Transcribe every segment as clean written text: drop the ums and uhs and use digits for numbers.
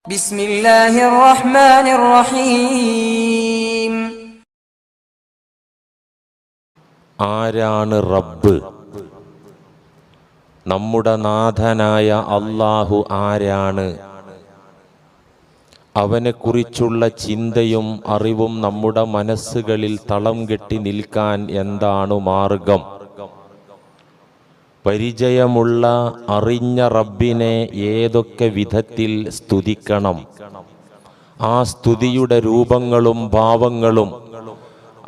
ബിസ്മില്ലാഹിർ റഹ്മാനിർ റഹീം. ആരാണ് റബ്ബ്? നമ്മുടെ നാഥനായ അല്ലാഹു ആരാണ്? അവനെക്കുറിച്ചുള്ള ചിന്തയും അറിവും നമ്മുടെ മനസ്സുകളിൽ തളം കെട്ടി നിൽക്കാൻ എന്താണ് മാർഗം? പരിചയമുള്ള അറിഞ്ഞ റബ്ബിനെ ഏതൊക്കെ വിധത്തിൽ സ്തുതിക്കണം? ആ സ്തുതിയുടെ രൂപങ്ങളും ഭാവങ്ങളും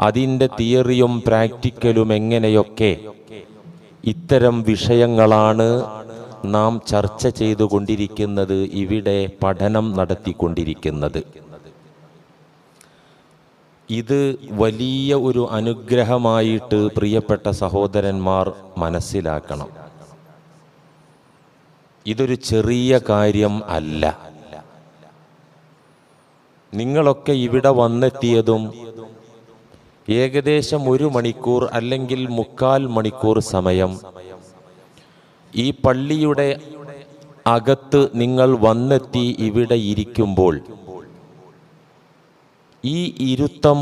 അതിൻ്റെ തിയറിയും പ്രാക്ടിക്കലും എങ്ങനെയൊക്കെ, ഇത്തരം വിഷയങ്ങളാണ് നാം ചർച്ച ചെയ്തുകൊണ്ടിരിക്കുന്നത്, ഇവിടെ പഠനം നടത്തിക്കൊണ്ടിരിക്കുന്നത്. ഇത് വലിയ ഒരു അനുഗ്രഹമായിട്ട് പ്രിയപ്പെട്ട സഹോദരന്മാർ മനസ്സിലാക്കണം. ഇതൊരു ചെറിയ കാര്യം അല്ല. നിങ്ങളൊക്കെ ഇവിടെ വന്നെത്തിയതും ഏകദേശം 1 മണിക്കൂർ അല്ലെങ്കിൽ 3/4 മണിക്കൂർ സമയം ഈ പള്ളിയുടെ അകത്ത് നിങ്ങൾ വന്നെത്തി ഇവിടെ ഇരിക്കുമ്പോൾ ഈ ഇരുത്തം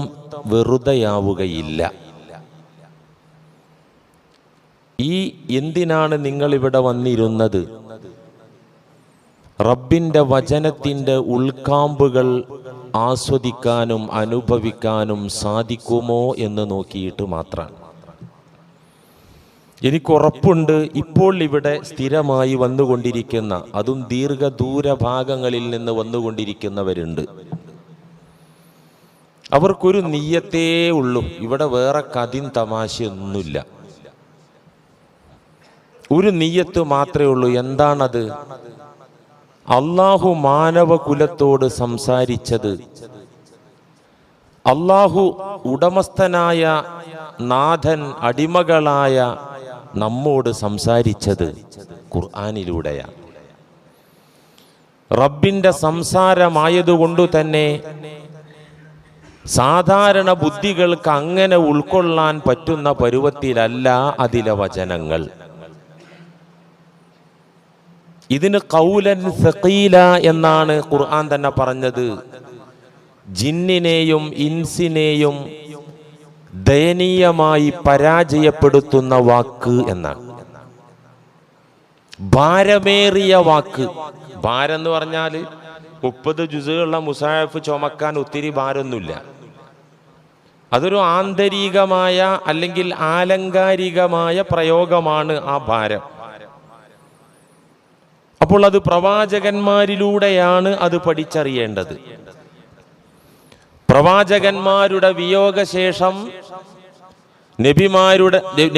വെറുതെയാവുകയില്ല. എന്തിനാണ് നിങ്ങൾ ഇവിടെ വന്നിരുന്നത്? റബ്ബിൻ്റെ വചനത്തിൻ്റെ ഉൾക്കാമ്പുകൾ ആസ്വദിക്കാനും അനുഭവിക്കാനും സാധിക്കുമോ എന്ന് നോക്കിയിട്ട് മാത്രം. എനിക്കുറപ്പുണ്ട്, ഇപ്പോൾ ഇവിടെ സ്ഥിരമായി വന്നുകൊണ്ടിരിക്കുന്ന, അതും ദീർഘദൂര ഭാഗങ്ങളിൽ നിന്ന് വന്നുകൊണ്ടിരിക്കുന്നവരുണ്ട്. അവർക്കൊരു നിയ്യത്തേ ഉള്ളൂ, ഇവിടെ വേറെ കഥയും തമാശയൊന്നുമില്ല. ഒരു നിയ്യത്ത് മാത്രമേ ഉള്ളൂ. എന്താണത്? അള്ളാഹു മാനവകുലത്തോട് സംസാരിച്ചത്, അള്ളാഹു ഉടമസ്ഥനായ നാഥൻ അടിമകളായ നമ്മോട് സംസാരിച്ചത് ഖുർആനിലൂടെയാണ്. റബ്ബിൻ്റെ സംസാരമായതുകൊണ്ടു തന്നെ സാധാരണ ബുദ്ധികൾക്ക് അങ്ങനെ ഉൾക്കൊള്ളാൻ പറ്റുന്ന പരുവത്തിലല്ല അതിലെ വചനങ്ങൾ. ഇതിന് ഖൗലൻ സഖീല എന്നാണ് ഖുർആൻ തന്നെ പറഞ്ഞത്. ജിന്നിനെയും ഇൻസിനെയും ദയനീയമായി പരാജയപ്പെടുത്തുന്ന വാക്ക് എന്നാണ്. ഭാരമേറിയ വാക്ക്. ഭാരം എന്ന് പറഞ്ഞാൽ 30 ജുസുകളുള്ള മുസാഹഫ് ചുമക്കാൻ ഒത്തിരി ഭാരമൊന്നുമില്ല. അതൊരു ആന്തരികമായ അല്ലെങ്കിൽ ആലങ്കാരികമായ പ്രയോഗമാണ് ആ ഭാരം. അപ്പോൾ അത് പ്രവാചകന്മാരിലൂടെയാണ് അത് പഠിച്ചറിയേണ്ടത്. പ്രവാചകന്മാരുടെ വിയോഗശേഷം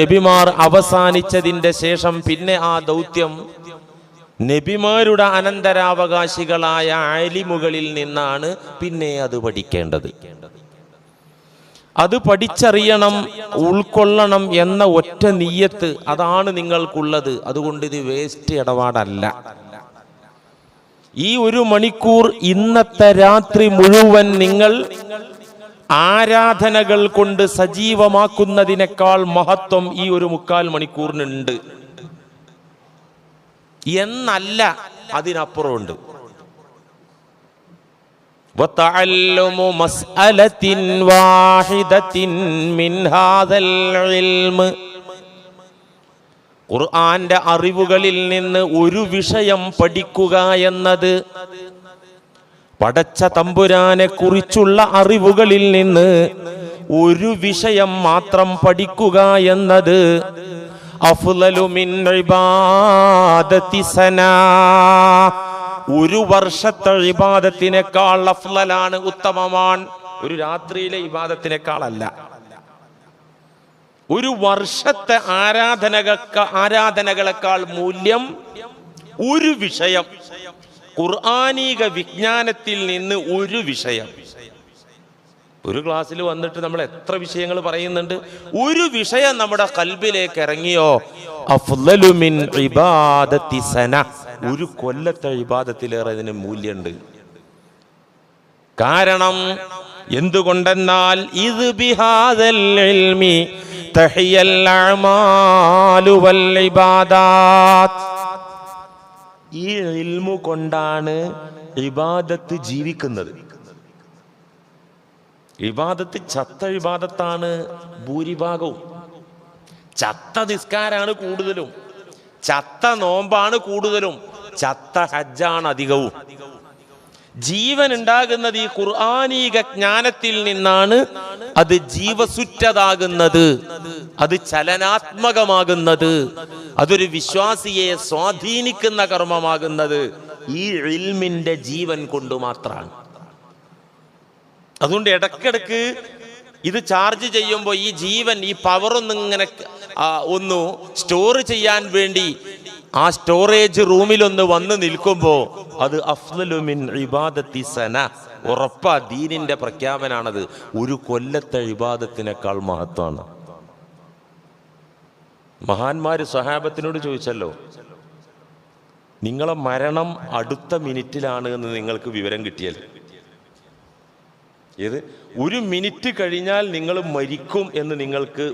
നബിമാർ അവസാനിച്ചതിൻ്റെ ശേഷം പിന്നെ ആ ദൗത്യം നബിമാരുടെ അനന്തരാവകാശികളായ ആലിമുകളിൽ നിന്നാണ് പിന്നെ അത് പഠിക്കേണ്ടത്. അത് പഠിച്ചറിയണം, ഉൾക്കൊള്ളണം എന്ന ഒറ്റ നിയ്യത്ത് അതാണ് നിങ്ങൾക്കുള്ളത്. അതുകൊണ്ട് ഇത് വേസ്റ്റ് ഇടപാടല്ല. ഈ 1 മണിക്കൂർ ഇന്നത്തെ രാത്രി മുഴുവൻ നിങ്ങൾ ആരാധനകൾ കൊണ്ട് സജീവമാക്കുന്നതിനേക്കാൾ മഹത്വം ഈ 1/4 മണിക്കൂറിനുണ്ട് എന്നല്ല, അതിനപ്പുറമുണ്ട്. وَتَعَلُّمُ مَسْأَلَةٍ وَاحِدَةٍ مِنْ هَذَا الْعِلْمِ. ഖുർആന്റെ അറിവുകളിൽ നിന്ന് ഒരു വിഷയം പഠിക്കുക എന്നത്, പടച്ച തമ്പുരാനെ കുറിച്ചുള്ള അറിവുകളിൽ നിന്ന് ഒരു വിഷയം മാത്രം പഠിക്കുക എന്നത് അഫ്ളലു മിൻ ഇബാദത്തി സനാ, 1 വർഷത്തെ ഇബാദത്തിനേക്കാൾ അഫ്ളലാണ്, ഉത്തമമാണ്. ഒരു രാത്രിയിലെ ഇബാദത്തിനേക്കാളല്ല. 1 വർഷത്തെ ആരാധനകളെക്കാൾ മൂല്യം ഒരു വിഷയം, ഖുർആനീക വിജ്ഞാനത്തിൽ നിന്ന് ഒരു വിഷയം. ഒരു ക്ലാസ്സിൽ വന്നിട്ട് നമ്മൾ എത്ര വിഷയങ്ങൾ പറയുന്നുണ്ട്. ഒരു വിഷയം നമ്മുടെ ഖൽബിലേക്ക് ഇറങ്ങിയോ, അഫ്ളലു മിൻ ഇബാദത്തി സന, 1 കൊല്ലത്തെ ഇബാദത്തിലേറെ ഇതിന് മൂല്യമുണ്ട്. കാരണം എന്തുകൊണ്ടെന്നാൽ ഇത് ബിഹാദൽ ഇൽമി തഹിയൽ അഅമാലു വൽ ഇബാദാത്ത്, ഈ ഇൽമു കൊണ്ടാണ് ഇബാദത്ത് ജീവിക്കുന്നത്. ഇബാദത്ത് ചത്ത ഇബാദത്താണ് ഭൂരിഭാഗവും. ചത്ത നിസ്കാരാണ് കൂടുതലും, ചത്ത നോമ്പാണ് കൂടുതലും, ചത്ത ഹജ്ജാണ് അധികവും. ജീവൻ ഉണ്ടാകുന്നത് ഈ ഖുർആനീക ജ്ഞാനത്തിൽ നിന്നാണ്. അത് ജീവസുറ്റതാകുന്നത്, അത് ചലനാത്മകമാകുന്നത്, അതൊരു വിശ്വാസിയെ സ്വാധീനിക്കുന്ന കർമ്മമാകുന്നത് ഈ ഇൽമിന്റെ ജീവൻ കൊണ്ട് മാത്രമാണ്. അതുകൊണ്ട് ഇടക്കിടക്ക് ഇത് ചാർജ് ചെയ്യുമ്പോൾ ഈ ജീവൻ, ഈ പവർ ഒന്നിങ്ങനെ ഒന്ന് സ്റ്റോർ ചെയ്യാൻ വേണ്ടി ആ സ്റ്റോറേജ് റൂമിലൊന്ന് വന്ന് നിൽക്കുമ്പോൾ അത് അഫ്ളലു മിൻ ഇബാദത്തി സന, ഉറപ്പാ ദീനിന്റെ പ്രഖ്യാപനാണത്. ഒരു കൊല്ലത്തെ ഇബാദത്തിനേക്കാൾ മഹത്വമാണ്. മഹാന്മാര് സ്വഹാബത്തിനോട് ചോദിച്ചല്ലോ, നിങ്ങളെ മരണം അടുത്ത മിനിറ്റിലാണ് എന്ന് നിങ്ങൾക്ക് വിവരം കിട്ടിയാൽ, ഏത് ഒരു മിനിറ്റ് കഴിഞ്ഞാൽ നിങ്ങൾ മരിക്കും എന്ന് നിങ്ങൾക്ക്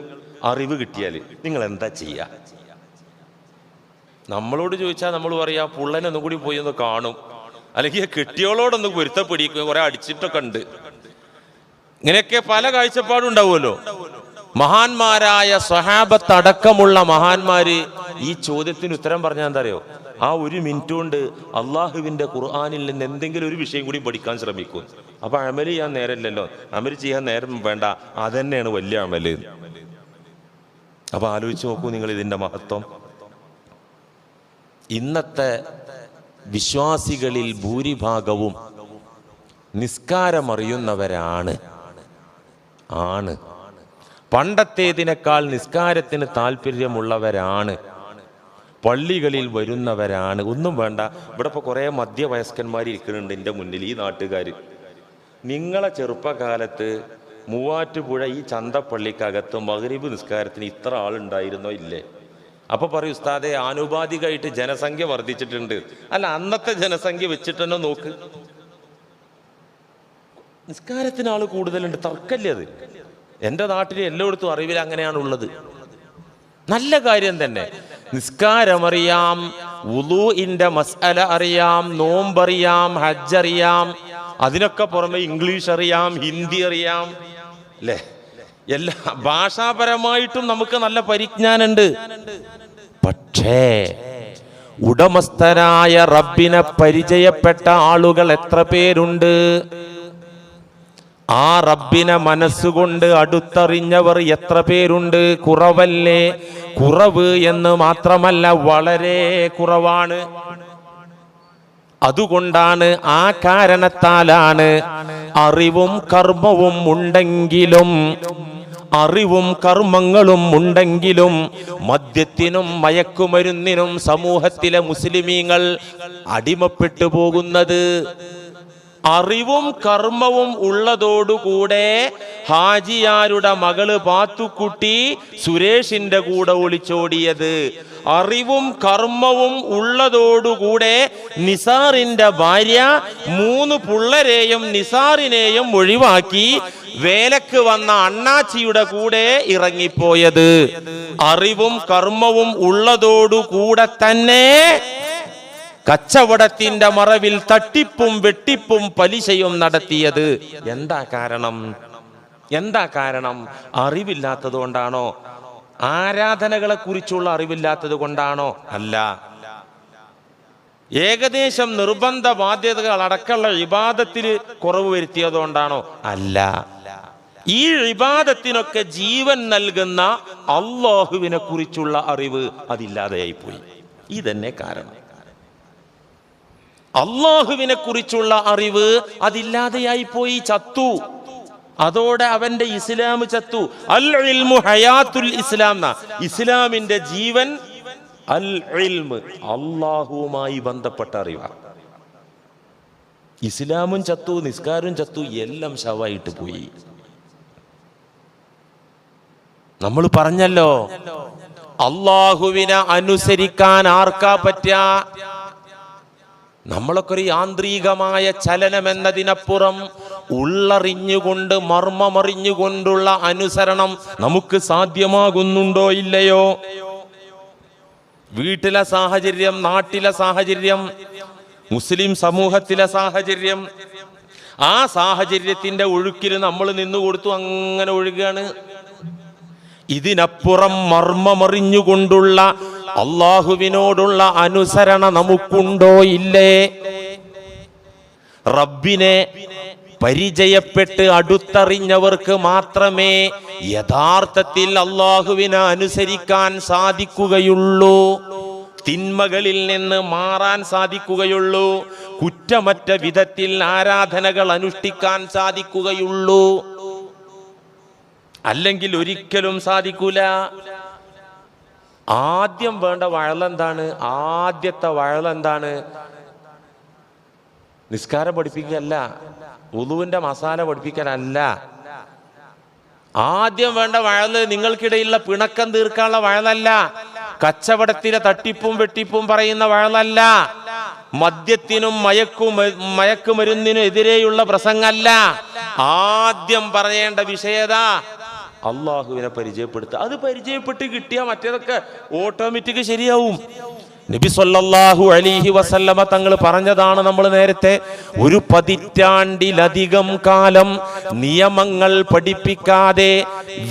അറിവ് കിട്ടിയാൽ നിങ്ങൾ എന്താ ചെയ്യുക? നമ്മളോട് ചോദിച്ചാൽ നമ്മൾ പറയാ പുള്ളനൊന്നും കൂടി പോയി ഒന്ന് കാണും, അല്ലെങ്കിൽ കെട്ടിയോളോടൊന്ന് പൊരുത്തപ്പെടിക്കും, കുറെ അടിച്ചിട്ടൊക്കെ ഉണ്ട്. ഇങ്ങനെയൊക്കെ പല കാഴ്ചപ്പാടും ഉണ്ടാവുമല്ലോ. മഹാന്മാരായ സ്വഹാബത്ത് അടക്കമുള്ള മഹാന്മാര് ഈ ചോദ്യത്തിന് ഉത്തരം പറഞ്ഞാൽ എന്താ അറിയോ? ആ ഒരു മിനിറ്റ് കൊണ്ട് അള്ളാഹുവിന്റെ ഖുർആനിൽ നിന്ന് എന്തെങ്കിലും ഒരു വിഷയം കൂടി പഠിക്കാൻ ശ്രമിക്കും. അപ്പൊ അമല് ചെയ്യാൻ നേരമില്ലല്ലോ, അമല് ചെയ്യാൻ നേരം വേണ്ട, അതന്നെയാണ് വലിയ അമല്. അപ്പൊ ആലോചിച്ച് നോക്കൂ നിങ്ങൾ ഇതിന്റെ മഹത്വം. ഇന്നത്തെ വിശ്വാസികളിൽ ഭൂരിഭാഗവും നിസ്കാരമറിയുന്നവരാണ്. പണ്ടത്തേതിനേക്കാൾ നിസ്കാരത്തിന് താല്പര്യമുള്ളവരാണ്, പള്ളികളിൽ വരുന്നവരാണ്. ഒന്നും വേണ്ട, ഇവിടെ ഇപ്പോൾ കുറേ മധ്യവയസ്കന്മാർ ഇരിക്കുന്നുണ്ട് എൻ്റെ മുന്നിൽ, ഈ നാട്ടുകാർ. നിങ്ങളെ ചെറുപ്പകാലത്ത് മൂവാറ്റുപുഴ ഈ ചന്തപ്പള്ളിക്കകത്ത് മഗ്രിബ് നിസ്കാരത്തിന് ഇത്ര ആളുണ്ടായിരുന്നോ ഇല്ലേ? അപ്പൊ പറയും ഉസ്താദെ ആനുപാതികമായിട്ട് ജനസംഖ്യ വർദ്ധിച്ചിട്ടുണ്ട്. അല്ല, അന്നത്തെ ജനസംഖ്യ വെച്ചിട്ട് തന്നെ നോക്ക്, നിസ്കാരത്തിന് ആള് കൂടുതലുണ്ട്, തർക്കല്ലേ അത്. എൻ്റെ നാട്ടിൽ എല്ലായിടത്തും അറിവിൽ അങ്ങനെയാണുള്ളത്. നല്ല കാര്യം തന്നെ. നിസ്കാരമറിയാം, വുളൂഇന്റെ മസ്അല അറിയാം, നോമ്പറിയാം, ഹജ്ജ് അറിയാം, അതിനൊക്കെ പുറമെ ഇംഗ്ലീഷ് അറിയാം, ഹിന്ദി അറിയാം, അല്ലേ? എല്ലാ ഭാഷാപരമായിട്ടും നമുക്ക് നല്ല പരിജ്ഞാനുണ്ട്. പക്ഷേ ഉടമസ്ഥനായ റബ്ബിനെ പരിചയപ്പെട്ട ആളുകൾ എത്ര പേരുണ്ട്? ആ റബ്ബിനെ മനസ്സുകൊണ്ട് അടുത്തറിഞ്ഞവർ എത്ര പേരുണ്ട്? കുറവല്ലേ? കുറവ് എന്ന് മാത്രമല്ല, വളരെ കുറവാണ്. അതുകൊണ്ടാണ്, ആ കാരണത്താലാണ് അറിവും കർമ്മവും ഉണ്ടെങ്കിലും, അറിവും കർമ്മങ്ങളും ഉണ്ടെങ്കിലും മദ്യത്തിനും മയക്കുമരുന്നിനും സമൂഹത്തിലെ മുസ്ലിമീങ്ങൾ അടിമപ്പെട്ടു പോകുന്നത്. അറിവും കർമ്മവും ഉള്ളതോടുകൂടെ ഹാജിയാരുടെ മകള് പാത്തുക്കുട്ടി സുരേഷിന്റെ കൂടെ ഒളിച്ചോടിയത്, അറിവും കർമ്മവും ഉള്ളതോടുകൂടെ നിസാറിന്റെ ഭാര്യ 3 പിള്ളരെയും നിസാറിനെയും ഒഴിവാക്കി വേലക്ക് വന്ന അണ്ണാച്ചിയുടെ കൂടെ ഇറങ്ങിപ്പോയത്, അറിവും കർമ്മവും ഉള്ളതോടുകൂടെ തന്നെ കച്ചവടത്തിന്റെ മറവിൽ തട്ടിപ്പും വെട്ടിപ്പും പലിശയും നടത്തിയത്. എന്താ കാരണം? അറിവില്ലാത്തത് കൊണ്ടാണോ? ആരാധനകളെ കുറിച്ചുള്ള അറിവില്ലാത്തത് കൊണ്ടാണോ? അല്ല. ഏകദേശം നിർബന്ധ ബാധ്യതകൾ അടക്കമുള്ള ഇബാദത്തിൽ കുറവ് വരുത്തിയതുകൊണ്ടാണോ? അല്ല. ഈ ഇബാദത്തിനൊക്കെ ജീവൻ നൽകുന്ന അല്ലാഹുവിനെ കുറിച്ചുള്ള അറിവ് അതില്ലാതെയായി പോയി. ഇതന്നെ കാരണം. അല്ലാഹുവിനെ കുറിച്ചുള്ള അറിവ് അതില്ലാതെയായി പോയി, ചത്തു. അതോടെ അവന്റെ ഇസ്ലാം ചത്തു. അൽ ഇൽമു ഹയാത്തുൽ ഇസ്ലാം, ഇസ്ലാമിന്റെ ജീവൻ അൽ ഇൽമ്, അല്ലാഹുവുമായി ബന്ധപ്പെട്ട അറിവാണ്. ഇസ്ലാമും ചത്തു, നിസ്കാരവും ചത്തു, എല്ലാം ശവായിട്ട് പോയി. നമ്മൾ പറഞ്ഞല്ലോ, അല്ലാഹുവിനെ അനുസരിക്കാൻ ആർക്കാ പറ്റുക? നമ്മളൊക്കെ ഒരു യാന്ത്രികമായ ചലനം എന്നതിനപ്പുറം ഉള്ളറിഞ്ഞുകൊണ്ട് മർമ്മമറിഞ്ഞുകൊണ്ടുള്ള അനുസരണം നമുക്ക് സാധ്യമാകുന്നുണ്ടോ ഇല്ലയോ? വീട്ടിലെ സാഹചര്യം, നാട്ടിലെ സാഹചര്യം, മുസ്ലിം സമൂഹത്തിലെ സാഹചര്യം, ആ സാഹചര്യത്തിന്റെ ഒഴുക്കിൽ നമ്മൾ നിന്നു കൊടുത്തു, അങ്ങനെ ഒഴുകുകയാണ്. ഇതിനപ്പുറം മർമ്മമറിഞ്ഞുകൊണ്ടുള്ള അള്ളാഹുവിനോടുള്ള അനുസരണ നമുക്കുണ്ടോ? ഇല്ലേ? റബ്ബിനെ പരിചയപ്പെട്ട് അടുത്തറിഞ്ഞവർക്ക് മാത്രമേ യഥാർത്ഥത്തിൽ അള്ളാഹുവിനെ അനുസരിക്കാൻ സാധിക്കുകയുള്ളൂ, തിന്മകളിൽ നിന്ന് മാറാൻ സാധിക്കുകയുള്ളൂ, കുറ്റമറ്റ വിധത്തിൽ ആരാധനകൾ അനുഷ്ഠിക്കാൻ സാധിക്കുകയുള്ളൂ. അല്ലെങ്കിൽ ഒരിക്കലും സാധിക്കൂല. ആദ്യം വേണ്ട വഴലെന്താണ്? ആദ്യത്തെ വഴലെന്താണ്? നിസ്കാരം പഠിപ്പിക്കല്ല, വുളുവിന്റെ മസാല പഠിപ്പിക്കാനല്ല. ആദ്യം വേണ്ട വഴല് നിങ്ങൾക്കിടയിലുള്ള പിണക്കം തീർക്കാനുള്ള വഴലല്ല, കച്ചവടത്തിലെ തട്ടിപ്പും വെട്ടിപ്പും പറയുന്ന വഴലല്ല, മദ്യത്തിനും മയക്കുമരുന്നിനും എതിരെയുള്ള പ്രസംഗമല്ല. ആദ്യം പറയേണ്ട വിഷയത അള്ളാഹുവിനെ പരിചയപ്പെടുത്തുക. അത് പരിചയപ്പെട്ട് കിട്ടിയാൽ മറ്റേതൊക്കെ ഓട്ടോമാറ്റിക് ശരിയാവും. നബി സല്ലല്ലാഹു അലൈഹി വസല്ലമ തങ്ങൾ പറഞ്ഞതാണ്, നമ്മൾ നേരത്തെ, ഒരു പതിറ്റാണ്ടിലധികം കാലം നിയമങ്ങൾ പഠിപ്പിക്കാതെ,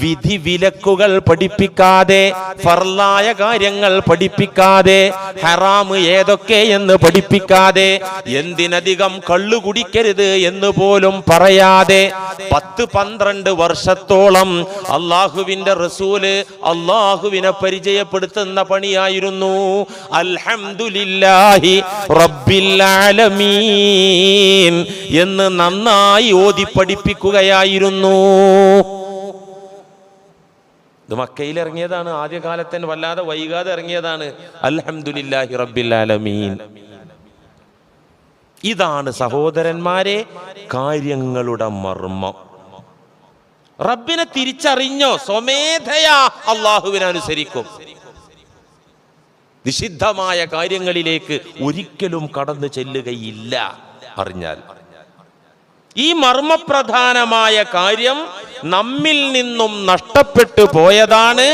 വിധി വിലക്കുകൾ പഠിപ്പിക്കാതെ, ഫർളായ കാര്യങ്ങൾ പഠിപ്പിക്കാതെ, ഹറാം ഏതൊക്കെ എന്ന് പഠിപ്പിക്കാതെ, എന്തിനധികം കള്ളു കുടിക്കരുത് എന്ന് പോലും പറയാതെ 10-12 വർഷത്തോളം അള്ളാഹുവിന്റെ റസൂല് അള്ളാഹുവിനെ പരിചയപ്പെടുത്തുന്ന പണിയായിരുന്നു. അൽഹംദുലില്ലാഹി റബ്ബിൽ ആലമീൻ എന്ന് നന്നായി ഓതി പഠിപ്പിക്കുകയായിരുന്നു. ഇത് മക്കയിൽ ഇറങ്ങിയതാണ്, ആദ്യകാലത്തിന് വല്ലാതെ വൈകാതെ ഇറങ്ങിയതാണ്. അൽഹംദുലില്ലാഹി റബ്ബിൽ ആലമീൻ. ഇതാണ് സഹോദരന്മാരെ കാര്യങ്ങളുടെ മർമ്മം. റബ്ബിനെ തിരിച്ചറിഞ്ഞോ, സ്വമേധയാ അള്ളാഹുവിനെ അനുസരിക്കും. നിഷിദ്ധമായ കാര്യങ്ങളിലേക്ക് ഒരിക്കലും കടന്നു ചെല്ലുകയില്ല. അറിഞ്ഞാൽ ഈ മർമ്മപ്രധാനമായ കാര്യം നമ്മിൽ നിന്നും നഷ്ടപ്പെട്ടു പോയതാണ്.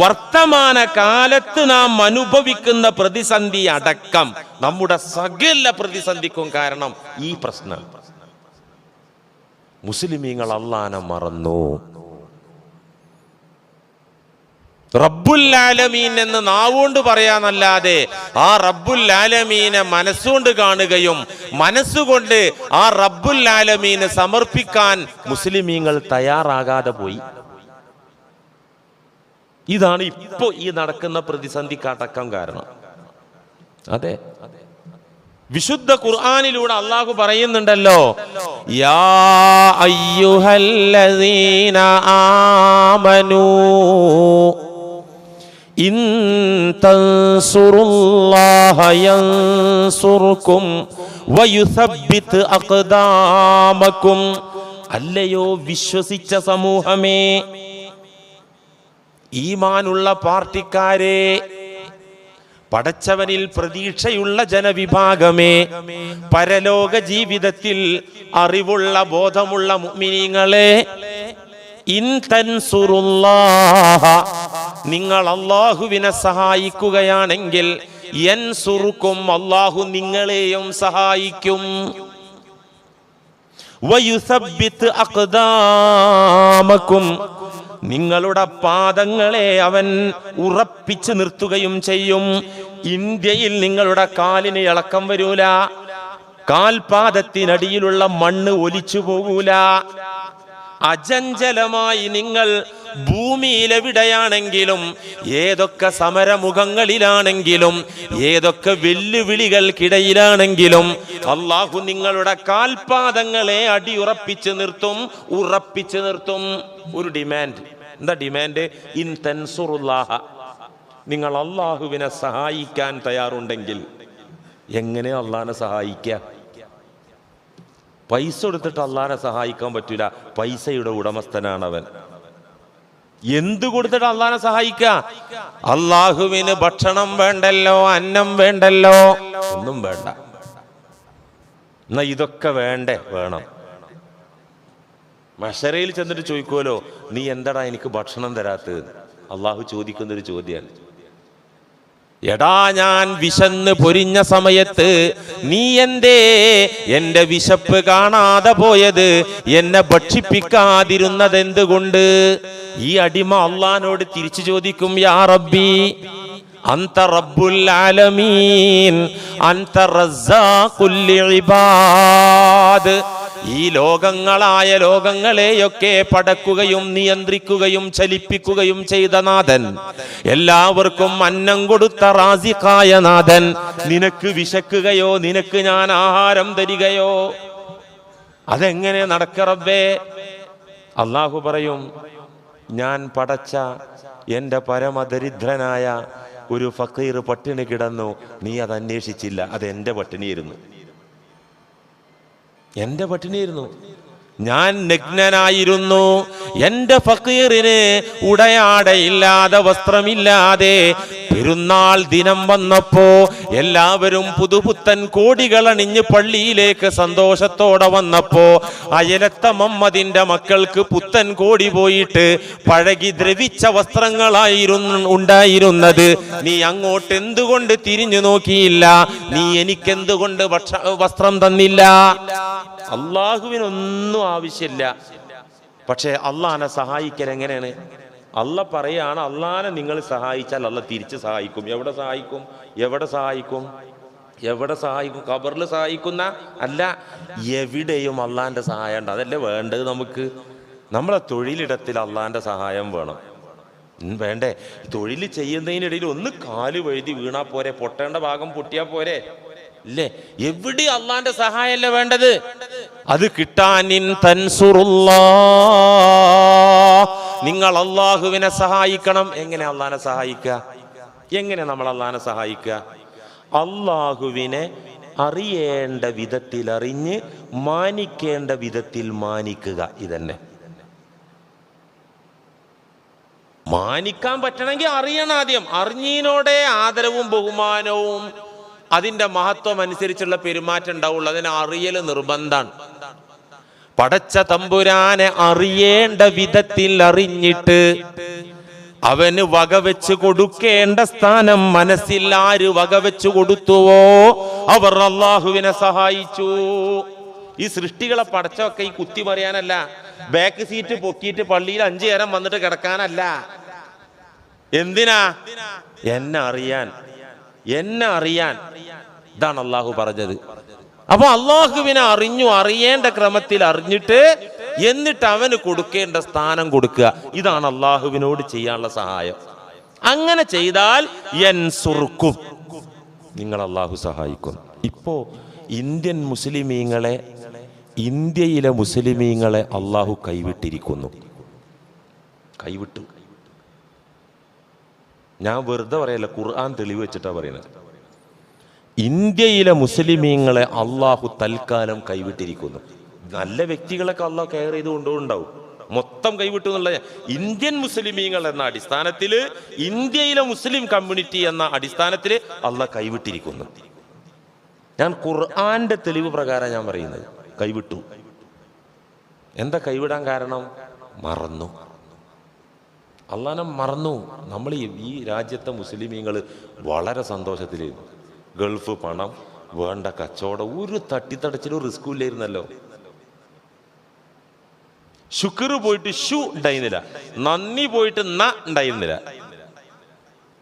വർത്തമാന കാലത്ത് നാം അനുഭവിക്കുന്ന പ്രതിസന്ധി അടക്കം നമ്മുടെ സകല പ്രതിസന്ധിക്കും കാരണം ഈ പ്രശ്നം. മുസ്ലിമീങ്ങൾ അല്ലാഹനെ മറന്നു. റബ്ബുൽ ആലമീൻ എന്ന് നാവുകൊണ്ട് പറയാനല്ലാതെ ആ റബ്ബുൽ ആലമീനെ മനസ്സുകൊണ്ട് കാണുകയും മനസ്സുകൊണ്ട് ആ റബ്ബുൽ ആലമീനെ സമർപ്പിക്കാൻ മുസ്ലിമീങ്ങൾ തയ്യാറാകാതെ പോയി. ഇതാണ് ഇപ്പോ ഈ നടക്കുന്ന പ്രതിസന്ധിക്കടക്കം കാരണം. അതെ, വിശുദ്ധ ഖുർആനിലൂടെ അള്ളാഹു പറയുന്നുണ്ടല്ലോ, യാ അയ്യുഹല്ലദീന ആമനൂ ഇൻ തൻസുറുല്ലാഹ യൻസുർകും വയുസബ്ബിത് അഖ്ദാമകും. അല്ലയോ വിശ്വസിച്ച സമൂഹമേ, ഈമാനുള്ള പാർട്ടിക്കാരെ, പടച്ചവനിൽ പ്രതീക്ഷയുള്ള ജനവിഭാഗമേ, പരലോക ജീവിതത്തിൽ അറിവുള്ള ബോധമുള്ള മുഅ്മിനീങ്ങളെ, ഇൻ തൻസുറുല്ലാഹ, നിങ്ങൾ അല്ലാഹുവിനെ സഹായിക്കുകയാണെങ്കിൽ, യൻസുറുക്കും, അല്ലാഹു നിങ്ങളെയും സഹായിക്കും, വയുസബ്ബിത് അഖ്ദാമകും, നിങ്ങളുടെ പാദങ്ങളെ അവൻ ഉറപ്പിച്ചു നിർത്തുകയും ചെയ്യും. ഇന്ത്യയിൽ നിങ്ങളുടെ കാലിന് ഇളക്കം വരൂല, കാൽപാദത്തിനടിയിലുള്ള മണ്ണ് ഒലിച്ചു പോകൂല. അചഞ്ചലമായി നിങ്ങൾ ഭൂമിയിലെവിടെയാണെങ്കിലും, ഏതൊക്കെ സമരമുഖങ്ങളിലാണെങ്കിലും, ഏതൊക്കെ വെല്ലുവിളികൾക്കിടയിലാണെങ്കിലും അള്ളാഹു നിങ്ങളുടെ കാൽപാദങ്ങളെ അടിയുറപ്പിച്ചു നിർത്തും, ഉറപ്പിച്ചു നിർത്തും. ഒരു ഡിമാൻഡ്. എന്താ ഡിമാൻഡ്? ഇൻ തൻസുറുല്ലാഹ, നിങ്ങൾ അള്ളാഹുവിനെ സഹായിക്കാൻ തയ്യാറുണ്ടെങ്കിൽ. എങ്ങനെ അള്ളാഹിനെ സഹായിക്കുക? പൈസ കൊടുത്തിട്ട് അള്ളാഹിനെ സഹായിക്കാൻ പറ്റൂല. പൈസയുടെ ഉടമസ്ഥനാണ് അവൻ. എന്ത് കൊടുത്തിട്ട് അള്ളാഹിനെ സഹായിക്കുക? അള്ളാഹുവിന് ഭക്ഷണം വേണ്ടല്ലോ, അന്നം വേണ്ടല്ലോ, ഒന്നും വേണ്ട. എന്നാ ഇതൊക്കെ വേണ്ടേ? വേണം. മഹ്ശറയിൽ ചെന്നിട്ട് ചോദിക്കുമല്ലോ, നീ എന്താടാ എനിക്ക് ഭക്ഷണം തരാത്തത്? അള്ളാഹു ചോദിക്കുന്നൊരു ചോദ്യമാണ്. എടാ, ഞാൻ വിശന്ന് പൊരിഞ്ഞ സമയത്ത് നീ എന്റെ വിശപ്പ് കാണാതെ പോയത്, എന്നെ ഭക്ഷിപ്പിക്കാതിരുന്നത് എന്തുകൊണ്ട്? ഈ അടിമ അള്ളാനോട് തിരിച്ചു ചോദിക്കും, യാ റബ്ബി അന്ത റബ്ബുൽ ആലമീൻ അന്ത റസ്സാഖുൽ ഇബാദ്. ഈ ലോകങ്ങളെയൊക്കെ പടക്കുകയും നിയന്ത്രിക്കുകയും ചലിപ്പിക്കുകയും ചെയ്ത നാഥൻ, എല്ലാവർക്കും അന്നം കൊടുത്ത റാസിഖായ നാഥൻ, നിനക്ക് വിശക്കുകയോ നിനക്ക് ഞാൻ ആഹാരം തരികയോ? അതെങ്ങനെ നടക്ക റബ്ബേ? അള്ളാഹു പറയും, ഞാൻ പടച്ച എൻ്റെ പരമദരിദ്രനായ ഒരു ഫക്കീർ പട്ടിണി കിടന്നു, നീ അത് അന്വേഷിച്ചില്ല, അതെൻ്റെ പട്ടിണിയായിരുന്നു, എൻ്റെ പട്ടിണിയായിരുന്നു. ഞാൻ നഗ്നനായിരുന്നു. എൻ്റെ ഫക്കീറിന് ഉടയാടയില്ലാതെ വസ്ത്രമില്ലാതെ പെരുന്നാൾ ദിനം വന്നപ്പോ എല്ലാവരും പുതുപുത്തൻ കോടികൾ അണിഞ്ഞ് പള്ളിയിലേക്ക് സന്തോഷത്തോടെ വന്നപ്പോ അയലത്തെ മമ്മദിന്റെ മക്കൾക്ക് പുത്തൻ കോടി പോയിട്ട് പഴകി ദ്രവിച്ച വസ്ത്രങ്ങളായിരുന്നു ഉണ്ടായിരുന്നത്. നീ അങ്ങോട്ട് എന്തുകൊണ്ട് തിരിഞ്ഞു നോക്കിയില്ല? നീ എനിക്കെന്തുകൊണ്ട് വസ്ത്രം തന്നില്ല? അള്ളാഹുവിനൊന്നും ആവശ്യമില്ല. പക്ഷെ അള്ളാഹനെ സഹായിക്കൽ എങ്ങനെയാണ്? അള്ള പറയാണ്, അള്ളാഹനെ നിങ്ങൾ സഹായിച്ചാൽ അള്ള തിരിച്ച് സഹായിക്കും. എവിടെ സഹായിക്കും? എവിടെ സഹായിക്കും? എവിടെ സഹായിക്കും? ഖബറിൽ സഹായിക്കുന്ന അല്ല, എവിടെയും അള്ളാന്റെ സഹായം ഉണ്ട്. അതല്ലേ വേണ്ടത് നമുക്ക്? നമ്മളെ തൊഴിലിടത്തിൽ അള്ളാന്റെ സഹായം വേണം. വേണ്ടേ? തൊഴിൽ ചെയ്യുന്നതിനിടയിൽ ഒന്ന് കാല് വഴുതി വീണാ പോരെ? പൊട്ടേണ്ട ഭാഗം പൊട്ടിയാ പോരെ? ഇല്ലേ? എവിടെ അള്ളാന്റെ സഹായമല്ലേ വേണ്ടത്? അത് കിട്ടാനിൻ തൻസുറുല്ലാഹ്, നിങ്ങൾ അള്ളാഹുവിനെ സഹായിക്കണം. എങ്ങനെ അള്ളാഹിനെ സഹായിക്കുക? എങ്ങനെ നമ്മൾ അള്ളാഹിനെ സഹായിക്കുക? അള്ളാഹുവിനെ അറിയേണ്ട വിധത്തിൽ അറിഞ്ഞ് മാനിക്കേണ്ട വിധത്തിൽ മാനിക്കുക. ഇതന്നെ. മാനിക്കാൻ പറ്റണമെങ്കിൽ അറിയണം. ആദ്യം അറിഞ്ഞതിനോടെ ആദരവും ബഹുമാനവും അതിന്റെ മഹത്വം അനുസരിച്ചുള്ള പെരുമാറ്റം ഉണ്ടാവുള്ളൂ. അതിനെ അറിയൽ നിർബന്ധമാണ്. പടച്ച തമ്പുരാനെ അറിയേണ്ട വിധത്തിൽ അറിഞ്ഞിട്ട് അവന് വകവെച്ച് കൊടുക്കേണ്ട സ്ഥാനം മനസ്സിൽ ആര് വകവെച്ചു കൊടുത്തുവോ അവർ അള്ളാഹുവിനെ സഹായിച്ചു. ഈ സൃഷ്ടികളെ പടച്ചൊക്കെ ഈ കുത്തി പറയാനല്ല, ബാക്ക് സീറ്റ് പൊക്കിയിട്ട് പള്ളിയിൽ 5 നേരം വന്നിട്ട് കിടക്കാനല്ല. എന്തിനാ? എന്നെ അറിയാൻ. ഇതാണ് അള്ളാഹു പറഞ്ഞത്. അപ്പൊ അള്ളാഹുവിനെ അറിയേണ്ട ക്രമത്തിൽ അറിഞ്ഞിട്ട് എന്നിട്ട് അവന് കൊടുക്കേണ്ട സ്ഥാനം കൊടുക്കുക. ഇതാണ് അള്ളാഹുവിനോട് ചെയ്യാനുള്ള സഹായം. അങ്ങനെ ചെയ്താൽ യൻസുർക്കും, നിങ്ങൾ അള്ളാഹു സഹായിക്കും. ഇപ്പോ ഇന്ത്യയിലെ മുസ്ലിമീങ്ങളെ അള്ളാഹു കൈവിട്ടിരിക്കുന്നു. കൈവിട്ടു. ഞാൻ വെറുതെ പറയല്ല, ഖുർആൻ തെളിവ് വെച്ചിട്ടാ പറയുന്നത്. ഇന്ത്യയിലെ മുസ്ലിമീങ്ങളെ അള്ളാഹു തൽക്കാലം കൈവിട്ടിരിക്കുന്നു. നല്ല വ്യക്തികളൊക്കെ അള്ളാഹു കെയർ ചെയ്ത് കൊണ്ടുണ്ടാവും. മൊത്തം കൈവിട്ടു എന്നുള്ള ഇന്ത്യൻ മുസ്ലിമീങ്ങൾ എന്ന അടിസ്ഥാനത്തിൽ, ഇന്ത്യയിലെ മുസ്ലിം കമ്മ്യൂണിറ്റി എന്ന അടിസ്ഥാനത്തിൽ അള്ളാഹ് കൈവിട്ടിരിക്കുന്നു. ഞാൻ ഖുർആന്റെ തെളിവ് പ്രകാരം ഞാൻ പറയുന്നത്. കൈവിട്ടു. എന്താ കൈവിടാൻ കാരണം? മറന്നു. അള്ളാഹനെ മറന്നു. നമ്മൾ ഈ രാജ്യത്തെ മുസ്ലിമീങ്ങൾ വളരെ സന്തോഷത്തിൽ, ഗൾഫ് പണം, വേണ്ട കച്ചവടം, ഒരു തട്ടിത്തടച്ചിലും റിസ്ക് ഇല്ലായിരുന്നല്ലോ. ശുക്ർ പോയിട്ട് ഷു ഉണ്ടായിരുന്നില്ല, നന്ദി പോയിട്ട് ന ഉണ്ടായിരുന്നില്ല.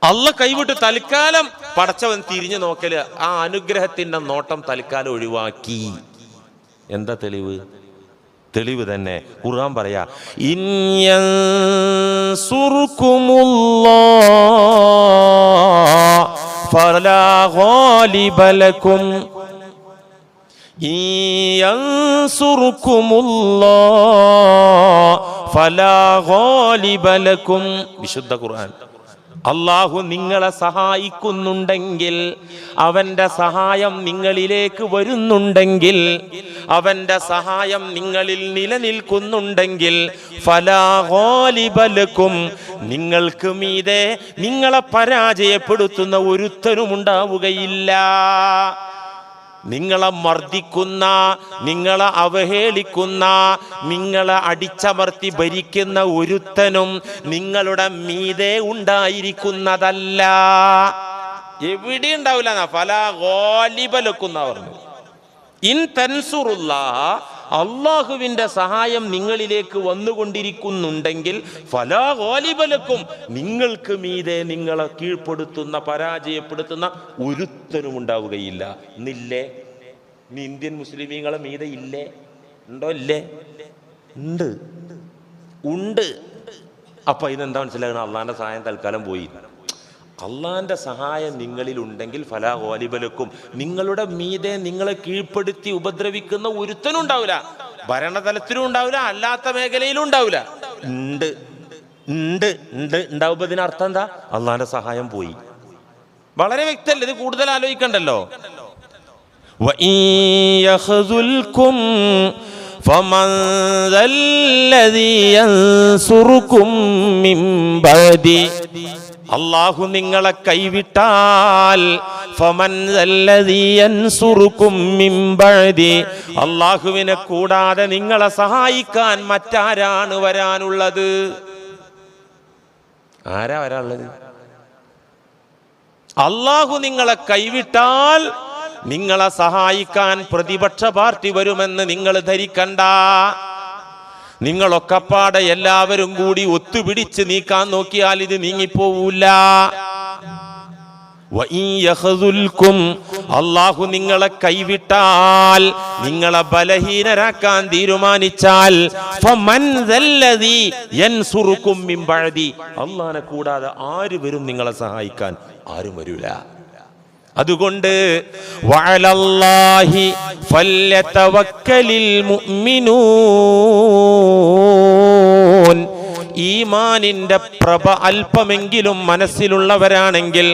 അള്ള കൈവിട്ട് തൽക്കാലം പടച്ചവൻ തിരിഞ്ഞു നോക്കല്, ആ അനുഗ്രഹത്തിന്റെ നോട്ടം തൽക്കാലം ഒഴിവാക്കി. എന്താ തെളിവ്? തെളിവ് തന്നെ ഖുർആൻ പറയാ, ഇൻയൻസുർകുമുല്ലാഹ് ഫലാ ഗാലിബ ലക്കും ഇൻയൻസുർകുമുല്ലാഹ് ഫലാ ഗാലിബ ലക്കും. വിശുദ്ധ ഖുർആൻ. അള്ളാഹു നിങ്ങളെ സഹായിക്കുന്നുണ്ടെങ്കിൽ, അവന്റെ സഹായം നിങ്ങളിലേക്ക് വരുന്നുണ്ടെങ്കിൽ, അവന്റെ സഹായം നിങ്ങളിൽ നിലനിൽക്കുന്നുണ്ടെങ്കിൽ, ഫലാ ഗാലിബ ലക്കും, നിങ്ങൾക്ക് മീതെ നിങ്ങളെ പരാജയപ്പെടുത്തുന്ന ഒരുത്തനും ഉണ്ടാവുകയില്ല. നിങ്ങളെ മർദ്ദിക്കുന്ന, നിങ്ങളെ അവഹേളിക്കുന്ന, നിങ്ങളെ അടിച്ചമർത്തി ഭരിക്കുന്ന ഒരുത്തനും നിങ്ങളുടെ മീതെ ഉണ്ടായിരിക്കുന്നതല്ല. എവിടെ ഉണ്ടാവില്ല. ഫലാ ഗാലിബ ലക്കും എന്നാ പറഞ്ഞു. ഇൻ തൻസുറുല്ലാഹ, അള്ളാഹുവിന്റെ സഹായം നിങ്ങളിലേക്ക് വന്നുകൊണ്ടിരിക്കുന്നുണ്ടെങ്കിൽ ഫലാ ഗാലിബ ലക്കും, നിങ്ങൾക്ക് മീതെ നിങ്ങളെ കീഴ്പ്പെടുത്തുന്ന പരാജയപ്പെടുത്തുന്ന ഒരുത്തനും ഉണ്ടാവുകയില്ല. ഇന്നില്ലേ? ഇനി ഇന്ത്യൻ മുസ്ലിമീങ്ങളെ മീതെ ഇല്ലേ? ഉണ്ടോ? ഇല്ലേ? ഉണ്ട്, ഉണ്ട്. അപ്പൊ ഇതെന്താ മനസ്സിലാക്കണം? അള്ളാന്റെ സഹായം തൽക്കാലം പോയി. അള്ളാന്റെ സഹായം നിങ്ങളിൽ ഉണ്ടെങ്കിൽ ഫലാ ഗാലിബ ലക്കും, നിങ്ങളുടെ മീതെ നിങ്ങളെ കീഴ്പ്പെടുത്തി ഉപദ്രവിക്കുന്ന ഒരുത്തനും ഉണ്ടാവില്ല. ഭരണതലത്തിലും ഉണ്ടാവില്ല, അല്ലാത്ത മേഖലയിലും ഉണ്ടാവില്ല. ഉണ്ട്, ഉണ്ട്, ഉണ്ട്. ഉണ്ടാവുമ്പോ ഇതിനർത്ഥം എന്താ? അള്ളാന്റെ സഹായം പോയി. വളരെ വ്യക്തമല്ലേ? ഇത് കൂടുതൽ ആലോചിക്കണ്ടല്ലോ. فمن ذا الذي ينصركم من بعدي, അല്ലാഹു നിങ്ങളെ കൈവിട്ടാൽ ഫമൻ ദല്ലദീ യൻസുറുക്കും മിൻ ബഅദി, അല്ലാഹുവിനെ കൂടാതെ നിങ്ങളെ സഹായിക്കാൻ മറ്റാരാണ് വരാനുള്ളത്? ആരാ വരാനുള്ളത്? അല്ലാഹു നിങ്ങളെ കൈവിട്ടാൽ നിങ്ങളെ സഹായിക്കാൻ പ്രതിപക്ഷ പാർട്ടി വരുമെന്ന് നിങ്ങൾ ധരിക്കണ്ട. നിങ്ങളൊക്കെപ്പാടെ എല്ലാവരും കൂടി ഒത്തുപിടിച്ച് നീക്കാൻ നോക്കിയാൽ ഇത് നീങ്ങിപ്പോവൂല. അല്ലാഹു നിങ്ങളെ കൈവിട്ടാൽ, നിങ്ങളെ ബലഹീനരാക്കാൻ തീരുമാനിച്ചാൽ അല്ലാഹുവിനെ കൂടാതെ ആര് വരും നിങ്ങളെ സഹായിക്കാൻ? ആരും വരൂല. അതുകൊണ്ട് വഅലല്ലാഹി ഫല്യതവക്കലിൽ മുഅ്മിനൂൻ, ഈമാനിന്റെ പ്രഭ അല്പമെങ്കിലും മനസ്സിലുള്ളവരാണെങ്കിൽ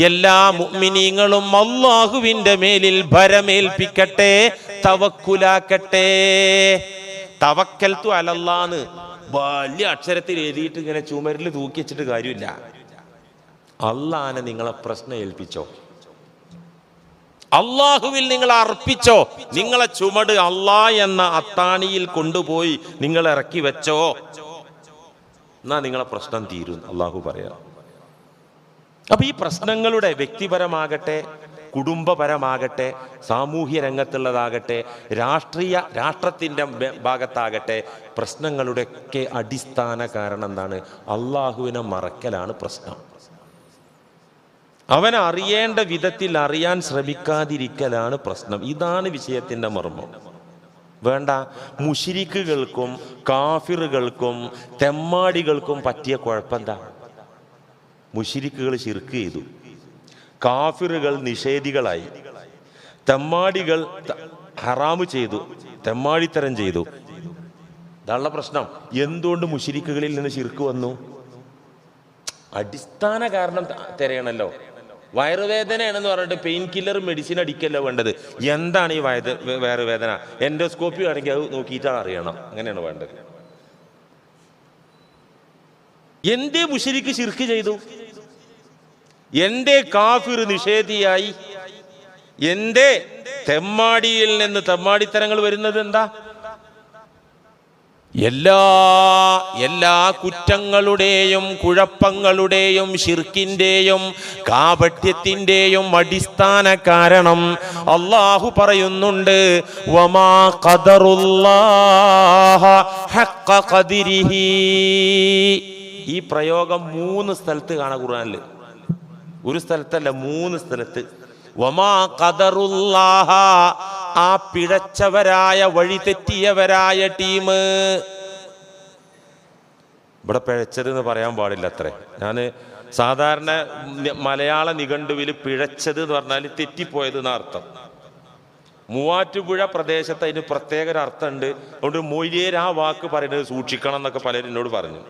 എല്ലാ മുഅ്മിനീങ്ങളും അല്ലാഹുവിന്റെ മേലിൽ ഭരമേൽപ്പിക്കട്ടെ, തവക്കുലാക്കട്ടെ. തവക്കൽതു അലല്ലാഹ് വലിയ അക്ഷരത്തിൽ എഴുതിയിട്ട് ഇങ്ങനെ ചുമരിൽ തൂക്കി വെച്ചിട്ട് കാര്യമില്ല. അല്ലാഹനെ നിങ്ങളെ പ്രശ്നം ഏൽപ്പിച്ചോ, അള്ളാഹുവിൽ നിങ്ങൾ അർപ്പിച്ചോ, നിങ്ങളെ ചുമട് അള്ളാഹ് എന്ന അത്താണിയിൽ കൊണ്ടുപോയി നിങ്ങൾ ഇറക്കി വെച്ചോ, എന്നാ നിങ്ങളെ പ്രശ്നം തീരും. അള്ളാഹു പറയാം. അപ്പൊ ഈ പ്രശ്നങ്ങളുടെ വ്യക്തിപരമാകട്ടെ, കുടുംബപരമാകട്ടെ, സാമൂഹ്യ രംഗത്തുള്ളതാകട്ടെ, രാഷ്ട്രത്തിന്റെ ഭാഗത്താകട്ടെ, പ്രശ്നങ്ങളുടെയൊക്കെ അടിസ്ഥാന കാരണം എന്താണ്? അള്ളാഹുവിനെ മറക്കലാണ് പ്രശ്നം. അവനെ അറിയേണ്ട വിധത്തിൽ അറിയാൻ ശ്രമിക്കാതിരിക്കലാണ് പ്രശ്നം. ഇതാണ് വിഷയത്തിന്റെ മർമ്മം. വേണ്ട, മുശ്രിക്കുകൾക്കും കാഫിറുകൾക്കും തെമ്മാടികൾക്കും പറ്റിയ കുഴപ്പമെന്താ? മുശ്രിക്കുകൾ ശിർക്ക് ചെയ്തു, കാഫിറുകൾ നിഷേധികളായി, തെമ്മാടികൾ ഹറാമ് ചെയ്തു, തെമ്മാടിത്തരം ചെയ്തു. ഇതാണുള്ള പ്രശ്നം. എന്തുകൊണ്ട് മുശ്രിക്കുകളിൽ നിന്ന് ശിർക്ക് വന്നു? അടിസ്ഥാന കാരണം തിരയണല്ലോ. വയറുവേദനയാണെന്ന് പറഞ്ഞിട്ട് പെയിൻ കില്ലർ മെഡിസിൻ അടിക്കല്ലോ വേണ്ടത്. എന്താണ് ഈ വയറുവേദന? എൻഡോസ്കോപ്പി ആണെങ്കിൽ അത് നോക്കിയിട്ടാണ് അറിയണം. അങ്ങനെയാണ് വേണ്ടത്. എന്തേ മുശ്രിക്ക് ശിർക്ക് ചെയ്തു? എന്തേ കാഫിർ നിഷേധിയായി? എന്തേ തെമ്മാടിയിൽ നിന്ന് തെമ്മാടിത്തരങ്ങൾ വരുന്നത്? എന്താ? എല്ലാ കുറ്റങ്ങളുടെയും കുഴപ്പങ്ങളുടെയും ശിർക്കിന്റെയും കാപട്യത്തിന്റെയും അടിസ്ഥാന കാരണം അല്ലാഹു പറയുന്നുണ്ട്, വമാ ഖദറുല്ലാഹ ഹഖ്ഖ ഖദ്രിഹി. ഈ പ്രയോഗം 3 സ്ഥലത്ത് കാണാം ഖുർആനിൽ. ഒരു സ്ഥലത്തല്ല, 3 സ്ഥലത്ത്. വമാ ഖദറുല്ലാഹ, ആ പിഴച്ചവരായ വഴിതെറ്റിയവരായ ടീം. ഇവിടെ പിഴച്ചത് എന്ന് പറയാൻ പാടില്ല അത്രേ. ഞാൻ സാധാരണ മലയാള നിഘണ്ടുവിൽ പിഴച്ചത് എന്ന് പറഞ്ഞാൽ തെറ്റിപ്പോയത് എന്ന അർത്ഥം. മൂവാറ്റുപുഴ പ്രദേശത്ത് അതിന് പ്രത്യേക ഒരു അർത്ഥമുണ്ട്. അതുകൊണ്ട് മൊയ്ലിയർ ആ വാക്ക് പറയുന്നത് സൂക്ഷിക്കണം എന്നൊക്കെ പലരും എന്നോട് പറഞ്ഞു.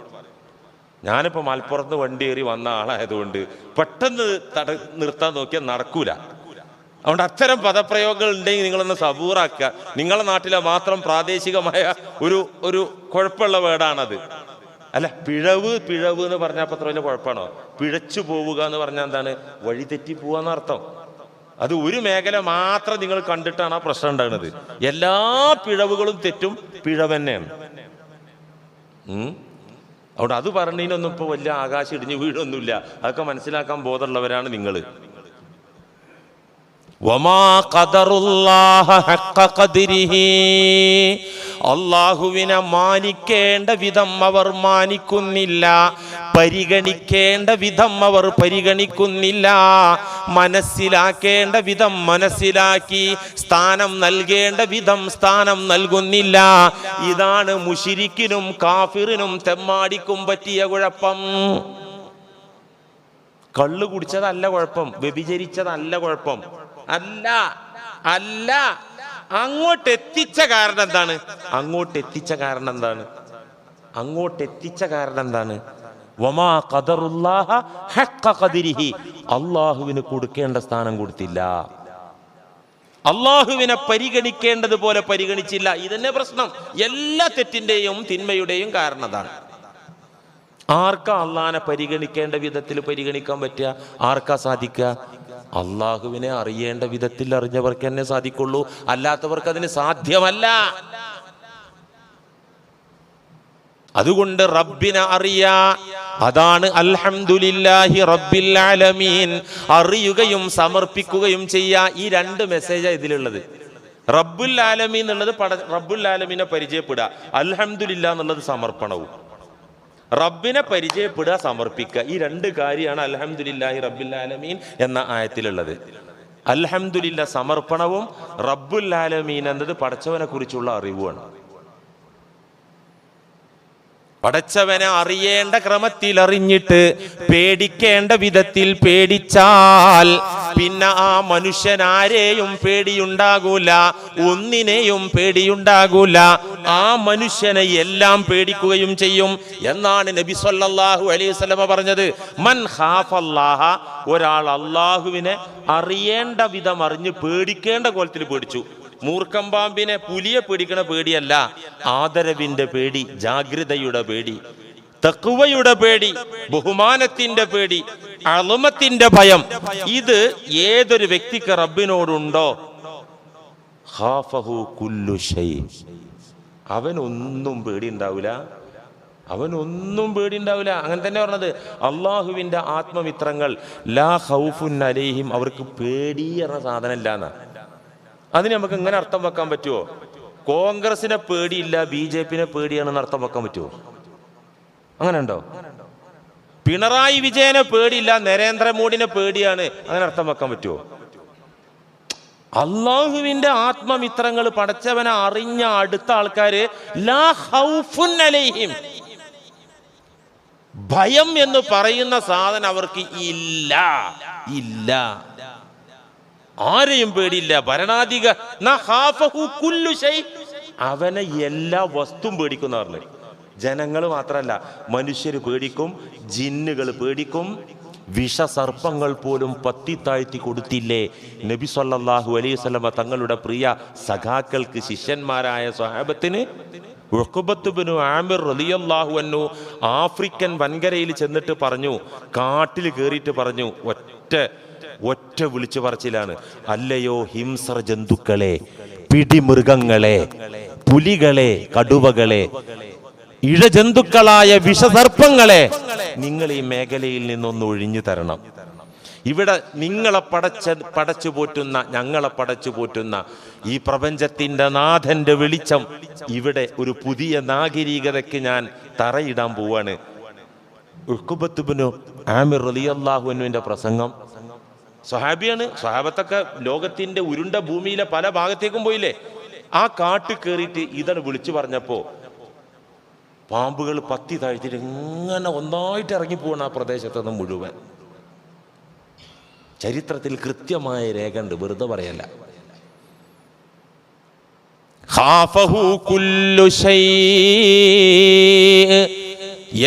ഞാനിപ്പോൾ മലപ്പുറത്ത് വണ്ടി കയറി വന്ന ആളായതുകൊണ്ട് പെട്ടെന്ന് നിർത്താൻ നോക്കിയാൽ നടക്കൂല. അതുകൊണ്ട് അത്തരം പദപ്രയോഗങ്ങൾ ഉണ്ടെങ്കിൽ നിങ്ങളൊന്ന് സബൂറാക്കുക. നിങ്ങളുടെ നാട്ടിലെ മാത്രം പ്രാദേശികമായ ഒരു കുഴപ്പമുള്ള വേർഡാണത്. അല്ല, പിഴവ് എന്ന് പറഞ്ഞാൽ അത്ര വലിയ കുഴപ്പമാണോ? പിഴച്ചു പോവുക എന്ന് പറഞ്ഞാൽ എന്താണ്? വഴിതെറ്റി പോവാന്ന് അർത്ഥം. അത് ഒരു മേഖല മാത്രം നിങ്ങൾ കണ്ടിട്ടാണ് ആ പ്രശ്നം ഉണ്ടാകുന്നത്. എല്ലാ പിഴവുകളും തെറ്റും പിഴവ് തന്നെയാണ്. അതുകൊണ്ട് അത് പറഞ്ഞതിനൊന്നും ഇപ്പോൾ വലിയ ആകാശം ഇടിഞ്ഞ് വീടൊന്നുമില്ല. അതൊക്കെ മനസ്സിലാക്കാൻ ബോധമുള്ളവരാണ് നിങ്ങൾ. വമാ ഖദറുല്ലാഹ ഹഖ്ഖ ഖദ്രിഹി, അല്ലാഹുവിനെ മാനിക്കേണ്ട വിധം അവർ മാനിക്കുന്നില്ല, പരിഗണിക്കേണ്ട വിധം അവർ പരിഗണിക്കുന്നില്ല, മനസ്സിലാക്കേണ്ട വിധം മനസ്സിലാക്കി സ്ഥാനം നൽകേണ്ട വിധം സ്ഥാനം നൽകുന്നില്ല. ഇതാണ് മുശ്രിക്കിനും കാഫിറിനും തെമ്മാടിക്കും പറ്റിയ കുഴപ്പം. കള്ളു കുടിച്ചതല്ല കുഴപ്പം, വ്യഭിചരിച്ചതല്ല കുഴപ്പം, അല്ല അല്ല. അങ്ങോട്ട് എത്തിച്ച കാരണം എന്താണ്? വമാ ഖദറുല്ലാഹ ഹഖ്ഖ ഖദ്രിഹി, അല്ലാഹുവിന് കൊടുക്കേണ്ട സ്ഥാനം കൊടുത്തില്ല, അല്ലാഹുവിനെ പരിഗണിക്കേണ്ടതുപോലെ പരിഗണിച്ചില്ല. ഇതന്നെ പ്രശ്നം. എല്ലാ തെറ്റിന്റെയും തിന്മയുടെയും കാരണം അതാണ്. ആർക്കാ അള്ളാഹിനെ പരിഗണിക്കേണ്ട വിധത്തിൽ പരിഗണിക്കാൻ പറ്റുക? ആർക്കാ സാധിക്കുക? അള്ളാഹുവിനെ അറിയേണ്ട വിധത്തിൽ അറിഞ്ഞവർക്ക് തന്നെ സാധിക്കുള്ളൂ, അല്ലാത്തവർക്ക് അതിന് സാധ്യമല്ല. അതുകൊണ്ട് റബ്ബിനെ അറിയാ, അതാണ് അൽഹംദുലില്ലാഹി റബ്ബിൽ ആലമീൻ. അറിയുകയും സമർപ്പിക്കുകയും ചെയ്യാ. ഈ രണ്ട് മെസ്സേജാ ഇതിലുള്ളത്. റബ്ബുൽ ആലമീൻ എന്നുള്ളത് റബ്ബുൽ ആലമീനെ പരിചയപ്പെടുക, അൽഹംദുലില്ലാ എന്നുള്ളത് സമർപ്പണവും. റബ്ബിനെ പരിചയപ്പെടുക, സമർപ്പിക്കുക, ഈ രണ്ട് കാര്യമാണ് അൽഹംദുലില്ലാഹി റബ്ബിൽ ആലമീൻ എന്ന ആയത്തിലുള്ളത്. അൽഹംദുലില്ലാ സമർപ്പണവും, റബ്ബുൽ ആലമീൻ എന്നത് പടച്ചവനെ കുറിച്ചുള്ള അറിവുമാണ്. പടച്ചവനെ അറിയേണ്ട ക്രമത്തിൽ അറിഞ്ഞിട്ട് പേടിക്കേണ്ട വിധത്തിൽ പേടിച്ചാൽ പിന്നെ ആ മനുഷ്യൻ ആരെയും പേടിയുണ്ടാകൂല, ഒന്നിനെയും പേടിയുണ്ടാകൂല. ആ മനുഷ്യനെ എല്ലാം പേടിക്കുകയും ചെയ്യും എന്നാണ് നബി സല്ലല്ലാഹു അലൈഹി വസല്ലമ പറഞ്ഞത്. മൻ ഖാഫല്ലാഹ, ഒരാൾ അള്ളാഹുവിനെ അറിയേണ്ട വിധം അറിഞ്ഞ് പേടിക്കേണ്ട കോലത്തിൽ പേടിച്ചു. മൂർഖം പാമ്പിനെ, പുലിയെ പേടിക്കണ പേടിയല്ല, ആദരവിന്റെ പേടി, ജാഗ്രതയുടെ പേടി, തഖ്വയുടെ പേടി, ബഹുമാനത്തിന്റെ പേടി, അളമത്തിന്റെ ഭയം. ഇത് ഏതൊരു വ്യക്തിക്ക് റബ്ബിനോടുണ്ടോ, ഖാഫഹു കുല്ലു ശൈ, അവനൊന്നും പേടിയുണ്ടാവില്ല, അങ്ങനെ തന്നെ പറഞ്ഞത്. അള്ളാഹുവിന്റെ ആത്മമിത്രങ്ങൾ ലാ ഖൗഫുൻ അലൈഹിം, അവർക്ക് പേടി എന്ന സാധനം ഇല്ല എന്നാ. അതിന് നമുക്ക് ഇങ്ങനെ അർത്ഥം വെക്കാൻ പറ്റുമോ? കോൺഗ്രസിനെ പേടിയില്ല, BJP-നെ പേടിയാണെന്ന് അർത്ഥം വെക്കാൻ പറ്റുമോ? അങ്ങനെ ഉണ്ടോ? പിണറായി വിജയനെ പേടിയില്ല, നരേന്ദ്രമോദിനെ പേടിയാണ്, അങ്ങനെ അർത്ഥം വെക്കാൻ പറ്റുമോ? അള്ളാഹുവിന്റെ ആത്മമിത്രങ്ങൾ, പടച്ചവനെ അറിഞ്ഞ അടുത്ത ആൾക്കാര് ലാ ഖൗഫുൻ അലൈഹിം, ഭയം എന്ന് പറയുന്ന സാധനം അവർക്ക് ഇല്ല. ആരെയും പേടിയില്ല. ഭരണാധിക അവനെ എല്ലാ വസ്തുവും പേടിക്കുന്ന പറഞ്ഞു. ജനങ്ങൾ മാത്രല്ല, മനുഷ്യർ പേടിക്കും, ജിന്നുകൾ പേടിക്കും, വിഷസർപ്പങ്ങൾ പോലും പത്തിത്താഴ്ത്തി കൊടുത്തില്ലേ നബി സല്ലല്ലാഹു അലൈഹി വസല്ലമ തങ്ങളുടെ പ്രിയ സഖാക്കൾക്ക്, ശിഷ്യന്മാരായ സ്വഹാബത്തിന്. ഉഖബത്ത് ഇബ്നു ആമിർ റളിയല്ലാഹു അൻഹു ആഫ്രിക്കൻ വൻകരയിൽ ചെന്നിട്ട് പറഞ്ഞു, കാട്ടിൽ കയറിയിട്ട് പറഞ്ഞു, ഒറ്റ വിളിച്ചു പറച്ചിലാണ്, അല്ലയോ ഹിംസ്ര ജന്തുക്കളെ, പിടിമൃഗങ്ങളെ, പുലികളെ, കടുവകളെ, ഇഴജന്തുക്കളായ വിഷസർപ്പങ്ങളെ, നിങ്ങൾ ഈ മേഖലയിൽ നിന്നൊന്ന് ഒഴിഞ്ഞു തരണം. ഇവിടെ നിങ്ങളെ പടച്ചു പോറ്റുന്ന, ഞങ്ങളെ പടച്ചു പോറ്റുന്ന ഈ പ്രപഞ്ചത്തിന്റെ നാഥന്റെ വെളിച്ചം, ഇവിടെ ഒരു പുതിയ നാഗരികതയ്ക്ക് ഞാൻ തറയിടാൻ പോവാണ്. ഉഖബത്ത് ഇബ്നു ആമിർ റളിയല്ലാഹു അൻഹുവിന്റെ പ്രസംഗം. സ്വഹാബിയാണ്. സ്വഹാബത്തൊക്കെ ലോകത്തിന്റെ ഉരുണ്ട ഭൂമിയിലെ പല ഭാഗത്തേക്കും പോയില്ലേ. ആ കാട്ടിൽ കയറിയിട്ട് ഇതാണ് വിളിച്ചു പറഞ്ഞപ്പോ പാമ്പുകൾ പത്തി താഴ്ത്തിട്ട് ഇങ്ങനെ ഒന്നായിട്ട് ഇറങ്ങിപ്പോവാണ് ആ പ്രദേശത്തുനിന്ന് മുഴുവൻ. ചരിത്രത്തിൽ കൃത്യമായ രേഖ ഉണ്ട്, വെറുതെ പറയല്ല. ഖാഫഹു കുല്ലു ശൈ,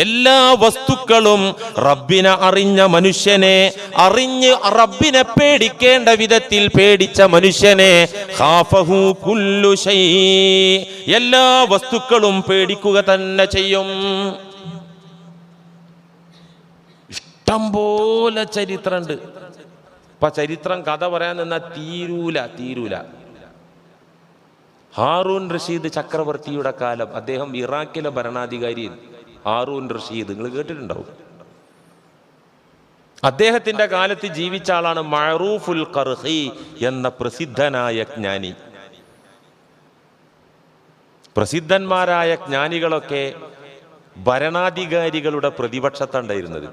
എല്ലാ വസ്തുക്കളും റബ്ബിനെ അറിഞ്ഞ മനുഷ്യനെ, അറിഞ്ഞ് റബ്ബിനെ പേടിക്കേണ്ട വിധത്തിൽ പേടിച്ച മനുഷ്യനെ ഖാഫഹു കുല്ലു ശൈ, എല്ലാ വസ്തുക്കളും പേടിക്കുക തന്നെ ചെയ്യും. ഇഷ്ടം പോലെ ചരിത്രമുണ്ട്. ഇപ്പൊ ചരിത്രം കഥ പറയാൻ നിന്നാൽ തീരൂല. ഹാറൂൻ റഷീദ് ചക്രവർത്തിയുടെ കാലം, അദ്ദേഹം ഇറാഖിലെ ഭരണാധികാരി ഹാറൂൻ റഷീദ്, നിങ്ങൾ കേട്ടിട്ടുണ്ടാവും. അദ്ദേഹത്തിന്റെ കാലത്ത് ജീവിച്ച ആളാണ് മഅറൂഫുൽ ഖർഖി എന്ന പ്രസിദ്ധനായ ജ്ഞാനി. പ്രസിദ്ധന്മാരായ ജ്ഞാനികളൊക്കെ ഭരണാധികാരികളുടെ പ്രതിപക്ഷത്തുണ്ടായിരുന്നത്,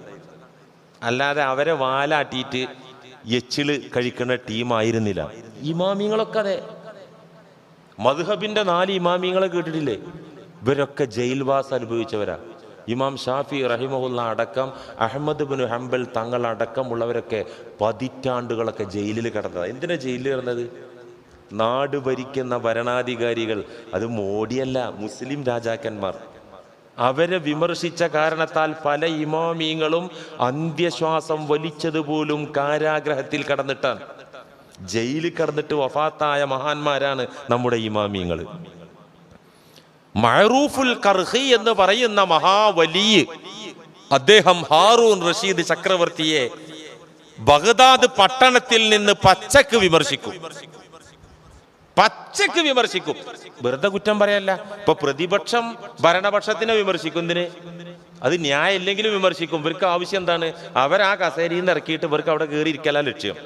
അല്ലാതെ അവരെ വാലാട്ടിയിട്ട് എച്ചില് കഴിക്കുന്ന ടീമായിരുന്നില്ല. ഇമാമിങ്ങളൊക്കെ അതെ, മദ്ഹബിന്റെ 4 ഇമാമിങ്ങളെ കേട്ടിട്ടില്ലേ? ഇവരൊക്കെ ജയിൽവാസം അനുഭവിച്ചവരാ. ഇമാം ഷാഫി റഹിമഹുല്ല അടക്കം, അഹ്മദ് ബിൻ ഹംബൽ തങ്ങൾ അടക്കമുള്ളവരൊക്കെ പതിറ്റാണ്ടുകളൊക്കെ ജയിലിൽ കിടന്നതാണ്. എന്തിനാ ജയിലിൽ കിടന്നത്? നാട് ഭരിക്കുന്ന ഭരണാധികാരികൾ, അത് മോഡിയല്ല, മുസ്ലിം രാജാക്കന്മാർ. അവരെ വിമർശിച്ച കാരണത്താൽ പല ഇമാമിങ്ങളും അന്ത്യശ്വാസം വലിച്ചതുപോലും കാരാഗ്രഹത്തിൽ കടന്നിട്ടാണ്. ജയിലിൽ കടന്നിട്ട് വഫാത്തായ മഹാന്മാരാണ് നമ്മുടെ ഇമാമിങ്ങൾ. മഅറൂഫുൽ ഖർഖി എന്ന് പറയുന്ന മഹാവലി, അദ്ദേഹം ഹാറൂൻ റഷീദ് ചക്രവർത്തിയെ ബഗ്ദാദ് പട്ടണത്തിൽ നിന്ന് പച്ചക്ക് വിമർശിക്കും. വെറുതെ കുറ്റം പറയല്ല. ഇപ്പൊ പ്രതിപക്ഷം ഭരണപക്ഷത്തിനെ വിമർശിക്കും. എന്തിന്? അത് ന്യായം ഇല്ലെങ്കിലും വിമർശിക്കും. ഇവർക്ക് ആവശ്യം എന്താണ്? അവരാ കസേരയിൽ നിന്ന് ഇറക്കിയിട്ട് ഇവർക്ക് അവിടെ കയറി ഇരിക്കല ലക്ഷ്യം.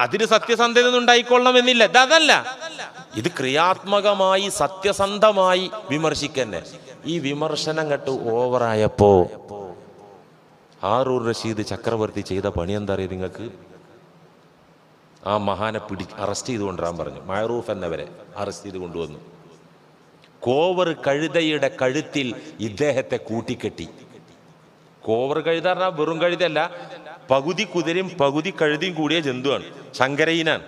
അതിന് സത്യസന്ധത ഉണ്ടായിക്കൊള്ളണമെന്നില്ല. അതല്ല, ഇത് ക്രിയാത്മകമായി സത്യസന്ധമായി വിമർശിക്കന്നെ. ഈ വിമർശനം കെട്ട് ഓവറായപ്പോ ഹാറൂൻ റഷീദ് ചക്രവർത്തി ചെയ്ത പണി എന്താ അറിയാം നിങ്ങൾക്ക്? ആ മഹാനെ അറസ്റ്റ് ചെയ്ത് കൊണ്ടുവരാൻ പറഞ്ഞു. മഅറൂഫ് എന്നവരെ അറസ്റ്റ് ചെയ്ത് കൊണ്ടുവന്നു. കോവർ കഴുതയുടെ കഴുത്തിൽ ഇദ്ദേഹത്തെ കൂട്ടിക്കെട്ടി. കോവർ കഴുത പറഞ്ഞാൽ വെറും കഴുതയല്ല, പകുതി കുതിരയും പകുതി കഴുതിയും കൂടിയ ജന്തുവാണ്, ശങ്കരയിനാണ്.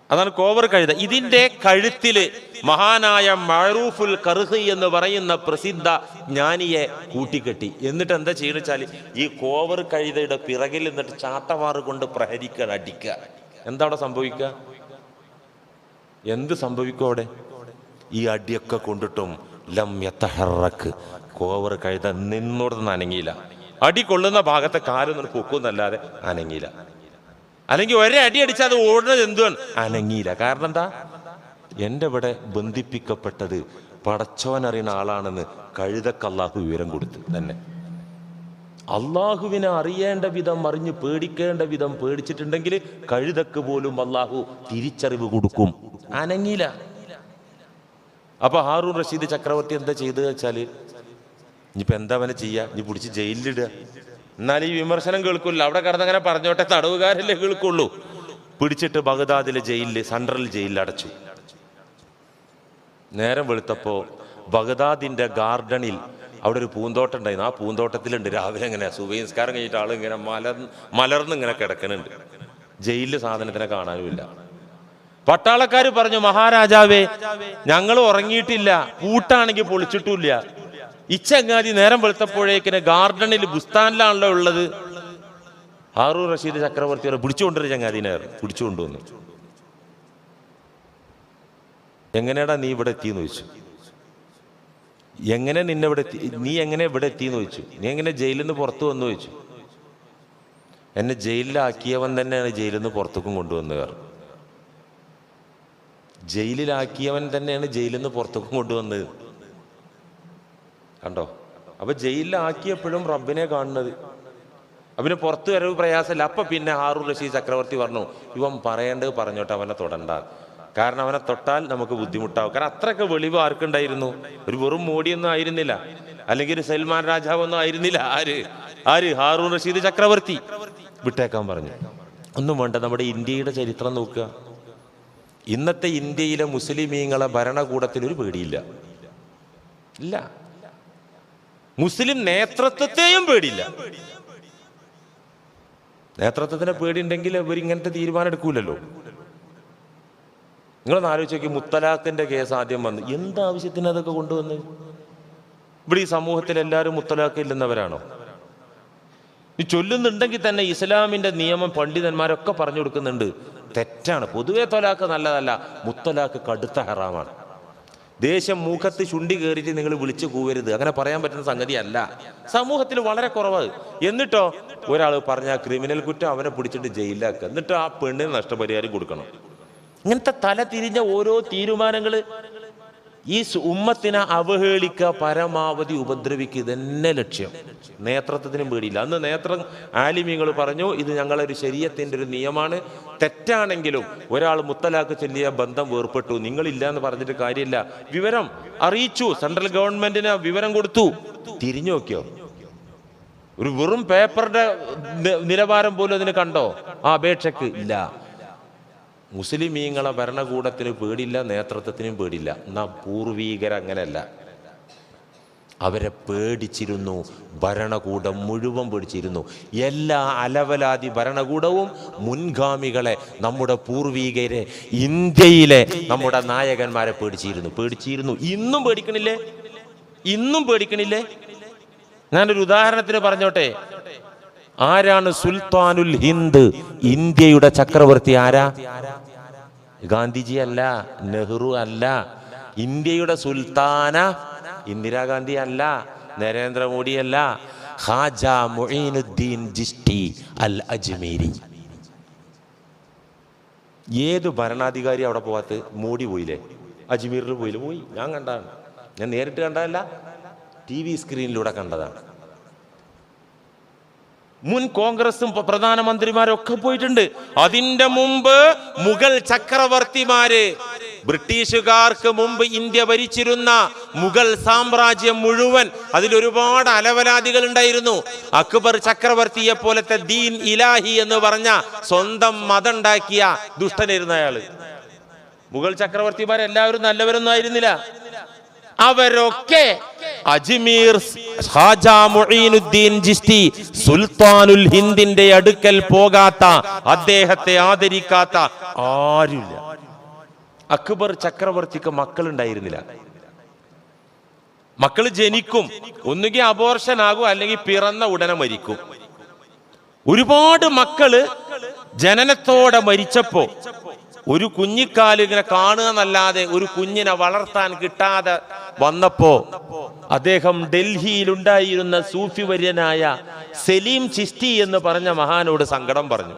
അതാണ് കോവർ കഴുത. ഇതിന്റെ കഴുത്തില് മഹാനായ മഅറൂഫുൽ ഖർഖി എന്ന് പറയുന്ന പ്രസിദ്ധ ജ്ഞാനിയെ കൂട്ടിക്കെട്ടി. എന്നിട്ട് എന്താ ചെയ്യുന്ന വെച്ചാല് ഈ കോവർ കഴുതയുടെ പിറകിൽ നിന്നിട്ട് ചാട്ടവാറ് കൊണ്ട് പ്രഹരിക്കുക, അടിക്കുക. എന്താ അവിടെ സംഭവിക്കുക? എന്ത് സംഭവിക്കും അവിടെ? ഈ അടിയൊക്കെ കൊണ്ടിട്ടും ലം യതഹറക്, കോവർ കഴുത നിന്നോടൊന്നും അനങ്ങിയില്ല. അടി കൊള്ളുന്ന ഭാഗത്തെ കാലൊന്നും പൊക്കുന്നല്ലാതെ അനങ്ങിയില്ല. അല്ലെങ്കിൽ ഒരേ അടി അടിച്ചാൽ അത് ഓടുന്നത് എന്തുവാണ്? അനങ്ങിയില്ല. കാരണം എന്താ? എൻ്റെ ഇവിടെ ബന്ധിപ്പിക്കപ്പെട്ടത് പടച്ചോനറിയുന്ന ആളാണെന്ന് കഴുതക്ക് അള്ളാഹു വിവരം കൊടുത്തു തന്നെ. അള്ളാഹുവിനെ അറിയേണ്ട വിധം അറിഞ്ഞ് പേടിക്കേണ്ട വിധം പേടിച്ചിട്ടുണ്ടെങ്കിൽ കഴുതക്ക് പോലും അള്ളാഹു തിരിച്ചറിവ് കൊടുക്കും. അനങ്ങിയില്ല. അപ്പൊ ഹാറൂൻ റഷീദ് ചക്രവർത്തി എന്താ ചെയ്തത് വെച്ചാല്, ഇനിയിപ്പോ എന്താ അവനെ ചെയ്യാ? ഇനി പിടിച്ച് ജയിലിലിടുക. എന്നാൽ ഈ വിമർശനം കേൾക്കില്ല. അവിടെ കിടന്നങ്ങനെ പറഞ്ഞോട്ടെ, തടവുകാരല്ലേ കേൾക്കുള്ളൂ. പിടിച്ചിട്ട് ബഗ്ദാദിലെ ജയിലിൽ, സെൻട്രൽ ജയിലിൽ അടച്ചു. നേരം വെളുത്തപ്പോ ബഗ്ദാദിന്റെ ഗാർഡനിൽ അവിടെ ഒരു പൂന്തോട്ടം ഉണ്ടായിരുന്നു. ആ പൂന്തോട്ടത്തിലുണ്ട് രാവിലെ ഇങ്ങനെ സുബഹി നിസ്കാരം കഴിഞ്ഞിട്ട് ആള് ഇങ്ങനെ മലർന്നിങ്ങനെ കിടക്കുന്നുണ്ട്. ജയിലിൽ സാധനത്തിനെ കാണാനുമില്ല. പട്ടാളക്കാർ പറഞ്ഞു, മഹാരാജാവേ, ഞങ്ങൾ ഉറങ്ങിയിട്ടില്ല, പൂട്ടാണെങ്കിൽ പൊളിച്ചിട്ടില്ല. ഇച്ചങ്ങാതി നേരം വെളുത്തപ്പോഴേക്കിന് ഗാർഡനിൽ ബുസ്താനിലാണല്ലോ ഉള്ളത്. ഹാറൂൻ റഷീദ് ചക്രവർത്തിയോട് പിടിച്ചുകൊണ്ടൊരു ചങ്ങാതിനെ പിടിച്ചുകൊണ്ടുവന്നു. എങ്ങനെയാടാ നീ ഇവിടെ എത്തിയെന്ന് ചോദിച്ചു. എങ്ങനെ നീ എങ്ങനെ ഇവിടെ എത്തിയെന്ന് ചോദിച്ചു. നീ എങ്ങനെ ജയിലിൽ നിന്ന് പുറത്തു വന്നു ചോദിച്ചു. എന്നെ ജയിലിലാക്കിയവൻ തന്നെയാണ് ജയിലിൽ നിന്ന് പുറത്തേക്കും കൊണ്ടുവന്നത്. ജയിലിലാക്കിയവൻ തന്നെയാണ് ജയിലിൽ നിന്ന് പുറത്തേക്കും കൊണ്ടുവന്നത്. കണ്ടോ? അപ്പൊ ജയിലിലാക്കിയപ്പോഴും റബ്ബിനെ കാണുന്നത്. അവന് പുറത്തു വരവ് പ്രയാസമില്ല. അപ്പൊ പിന്നെ ഹാറൂൻ റഷീദ് ചക്രവർത്തി പറഞ്ഞു, ഇവൻ പറയേണ്ടത് പറഞ്ഞോട്ടെ, അവനെ തൊടണ്ട. കാരണം അവനെ തൊട്ടാൽ നമുക്ക് ബുദ്ധിമുട്ടാവും. കാരണം അത്രയൊക്കെ വെളിവ് ആർക്കുണ്ടായിരുന്നു? ഒരു വെറും മോഡിയൊന്നും ആയിരുന്നില്ല, അല്ലെങ്കിൽ ഒരു സൽമാൻ രാജാവൊന്നും ആയിരുന്നില്ല. ആര്? ഹാറൂൻ റഷീദ് ചക്രവർത്തി. വിട്ടേക്കാൻ പറഞ്ഞു. ഒന്നും വേണ്ട, നമ്മുടെ ഇന്ത്യയുടെ ചരിത്രം നോക്കുക. ഇന്നത്തെ ഇന്ത്യയിലെ മുസ്ലിമീങ്ങളെ ഭരണകൂടത്തിന് ഒരു പേടിയില്ല. ഇല്ല. മുസ്ലിം നേതൃത്വത്തെയും പേടിയില്ല. നേതൃത്വത്തിനെ പേടിയുണ്ടെങ്കിൽ ഇവരിങ്ങനത്തെ തീരുമാനം എടുക്കൂലല്ലോ. നിങ്ങളൊന്ന് ആലോചിച്ച് നോക്കി, മുത്തലാഖിന്റെ കേസ് ആദ്യം വന്നു. എന്താവശ്യത്തിന് അതൊക്കെ കൊണ്ടുവന്ന്? ഇവിടെ ഈ സമൂഹത്തിൽ എല്ലാവരും മുത്തലാഖ് ഇല്ലെന്നവരാണോ? ഈ ചൊല്ലുന്നുണ്ടെങ്കിൽ തന്നെ ഇസ്ലാമിന്റെ നിയമം പണ്ഡിതന്മാരൊക്കെ പറഞ്ഞു കൊടുക്കുന്നുണ്ട്, തെറ്റാണ്. പൊതുവെ തൊലാഖ് നല്ലതല്ല, മുത്തലാഖ് കടുത്ത ഹറാമാണ്. ദേശം മൂക്കത്ത് ചുണ്ടി കയറിയിട്ട് നിങ്ങൾ വിളിച്ചു കൂവരുത്, അങ്ങനെ പറയാൻ പറ്റുന്ന സംഗതിയല്ല. സമൂഹത്തിൽ വളരെ കുറവ്. എന്നിട്ടോ ഒരാൾ പറഞ്ഞ ക്രിമിനൽ കുറ്റം, അവനെ പിടിച്ചിട്ട് ജയിലിലാക്കുക, എന്നിട്ട് ആ പെണ്ണിന് നഷ്ടപരിഹാരം കൊടുക്കണം. ഇങ്ങനത്തെ തല തിരിഞ്ഞ ഓരോ തീരുമാനങ്ങൾ ഈ ഉമ്മത്തിനെ അവഹേളിക്കുക, പരമാവധി ഉപദ്രവിക്കുക, ഇതന്നെ ലക്ഷ്യം. നേതൃത്വത്തിനും പേടിയില്ല. അന്ന് ആലിമീങ്ങൾ പറഞ്ഞു, ഇത് ഞങ്ങളൊരു ശരീഅത്തിന്റെ ഒരു നിയമമാണ്, തെറ്റാണെങ്കിലും ഒരാൾ മുത്തലാഖ് ചൊല്ലിയ ബന്ധം വേർപെട്ടു, നിങ്ങളില്ല എന്ന് പറഞ്ഞിട്ട് കാര്യമില്ല. വിവരം അറിയിച്ചു, സെൻട്രൽ ഗവൺമെന്റിന് വിവരം കൊടുത്തു. തിരിഞ്ഞു നോക്കിയോ? ഒരു വെറും പേപ്പറുടെ നിലവാരം പോലും അതിന് കണ്ടോ? ആ അപേക്ഷക്ക് ഇല്ല. മുസ്ലിമീങ്ങളെ ഭരണകൂടത്തിന് പേടില്ല, നേതൃത്വത്തിനും പേടില്ല. എന്നാ പൂർവീകരങ്ങനല്ല, അവരെ പേടിച്ചിരുന്നു. ഭരണകൂടം മുഴുവൻ പേടിച്ചിരുന്നു. എല്ലാ അലവലാതി ഭരണകൂടവും മുൻഗാമികളെ, നമ്മുടെ പൂർവീകരെ, ഇന്ത്യയിലെ നമ്മുടെ നായകന്മാരെ പേടിച്ചിരുന്നു. ഇന്നും പേടിക്കണില്ലേ? ഞാനൊരു ഉദാഹരണത്തിന് പറഞ്ഞോട്ടെ. ആരാണ് സുൽത്താനുൽ ഹിന്ദ്? ഇന്ത്യയുടെ ചക്രവർത്തി ആരാ? ഗാന്ധിജി അല്ല, നെഹ്റു അല്ല. ഇന്ത്യയുടെ സുൽത്താന ഇന്ദിരാഗാന്ധി അല്ല, നരേന്ദ്രമോദി അല്ല, ഖാജ മുഈനുദ്ദീൻ ചിശ്തി അൽ അജ്മീരി. ഏത് ഭരണാധികാരി അവിടെ പോവാത്ത? മോഡി പോയില്ലേ? അജ്മീറിൽ പോയില്ലേ? പോയി. ഞാൻ കണ്ടതാണ്. ഞാൻ നേരിട്ട് കണ്ടതല്ല, TV സ്ക്രീനിലൂടെ കണ്ടതാണ്. മുൻ കോൺഗ്രസും പ്രധാനമന്ത്രിമാരൊക്കെ പോയിട്ടുണ്ട്. അതിന്റെ മുമ്പ് മുഗൾ ചക്രവർത്തിമാര്, ബ്രിട്ടീഷുകാർക്ക് മുമ്പ് ഇന്ത്യ ഭരിച്ചിരുന്ന മുഗൾ സാമ്രാജ്യം മുഴുവൻ, അതിലൊരുപാട് അലവലാദികൾ ഉണ്ടായിരുന്നു. അക്ബർ ചക്രവർത്തിയെ പോലത്തെ ദീൻ ഇലാഹി എന്ന് പറഞ്ഞ സ്വന്തം മതം ഉണ്ടാക്കിയ ദുഷ്ടനായിരുന്നു അയാള്. മുഗൾ ചക്രവർത്തിമാരെല്ലാവരും നല്ലവരൊന്നും ആയിരുന്നില്ല. അവരൊക്കെ അജ്മീർ ഖാജ മുഈനുദ്ദീൻ ചിശ്തി സുൽത്താനുൽ ഹിന്ദിന്റെ അടുക്കൽ പോകാത്ത, അദ്ദേഹത്തെ ആദരിക്കാത്ത ആരുമില്ല. അക്ബർ ചക്രവർത്തിക്ക് മക്കളുണ്ടായിരുന്നില്ല. മക്കൾ ജനിക്കും, ഒന്നുകിൽ അബോർഷൻ ആകും, അല്ലെങ്കിൽ പിറന്ന ഉടനെ മരിക്കും. ഒരുപാട് മക്കള് ജനനത്തോടെ മരിച്ചപ്പോ ഒരു കുഞ്ഞിക്കാല് ഇങ്ങനെ കാണുക എന്നല്ലാതെ ഒരു കുഞ്ഞിനെ വളർത്താൻ കിട്ടാതെ വന്നപ്പോ അദ്ദേഹം ഡൽഹിയിൽ ഉണ്ടായിരുന്ന സൂഫി വര്യനായ സലീം ചിശ്തി എന്ന് പറഞ്ഞ മഹാനോട് സങ്കടം പറഞ്ഞു.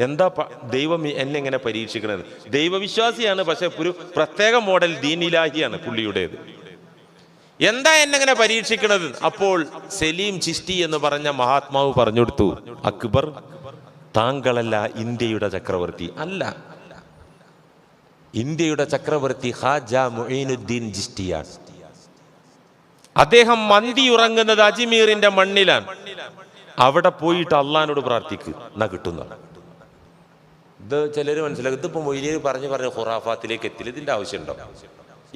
എന്താ ദൈവം എന്നെ ഇങ്ങനെ പരീക്ഷിക്കണത്? ദൈവവിശ്വാസിയാണ്, പക്ഷെ ഒരു പ്രത്യേക മോഡൽ ദീനിലാഹിയാണ് പുള്ളിയുടേത്. എന്താ എന്നെങ്ങനെ പരീക്ഷിക്കണത്? അപ്പോൾ സലീം ചിശ്തി എന്ന് പറഞ്ഞ മഹാത്മാവ് പറഞ്ഞു കൊടുത്തു, അക്ബർ, താങ്കളല്ല ഇന്ത്യയുടെ ചക്രവർത്തി. അല്ല, ഇന്ത്യയുടെ ചക്രവർത്തി ഖാജ മുഈനുദ്ദീൻ ചിശ്തിയാണ്. അദ്ദേഹം മന്തി ഉറങ്ങുന്നത് അജ്മീറിന്റെ മണ്ണിലാണ്. അവിടെ പോയിട്ട് അള്ളഹാനോട് പ്രാർത്ഥിക്കുക, എന്നാ കിട്ടുന്നതാണ്. ഇത് ചിലര് മനസ്സിലാക്കും, ഇതിപ്പോ മൊയ്ലിയർ പറഞ്ഞ് ഖുറാഫാത്തിലേക്ക് എത്തില്ല. ഇതിന്റെ ആവശ്യമുണ്ടോ?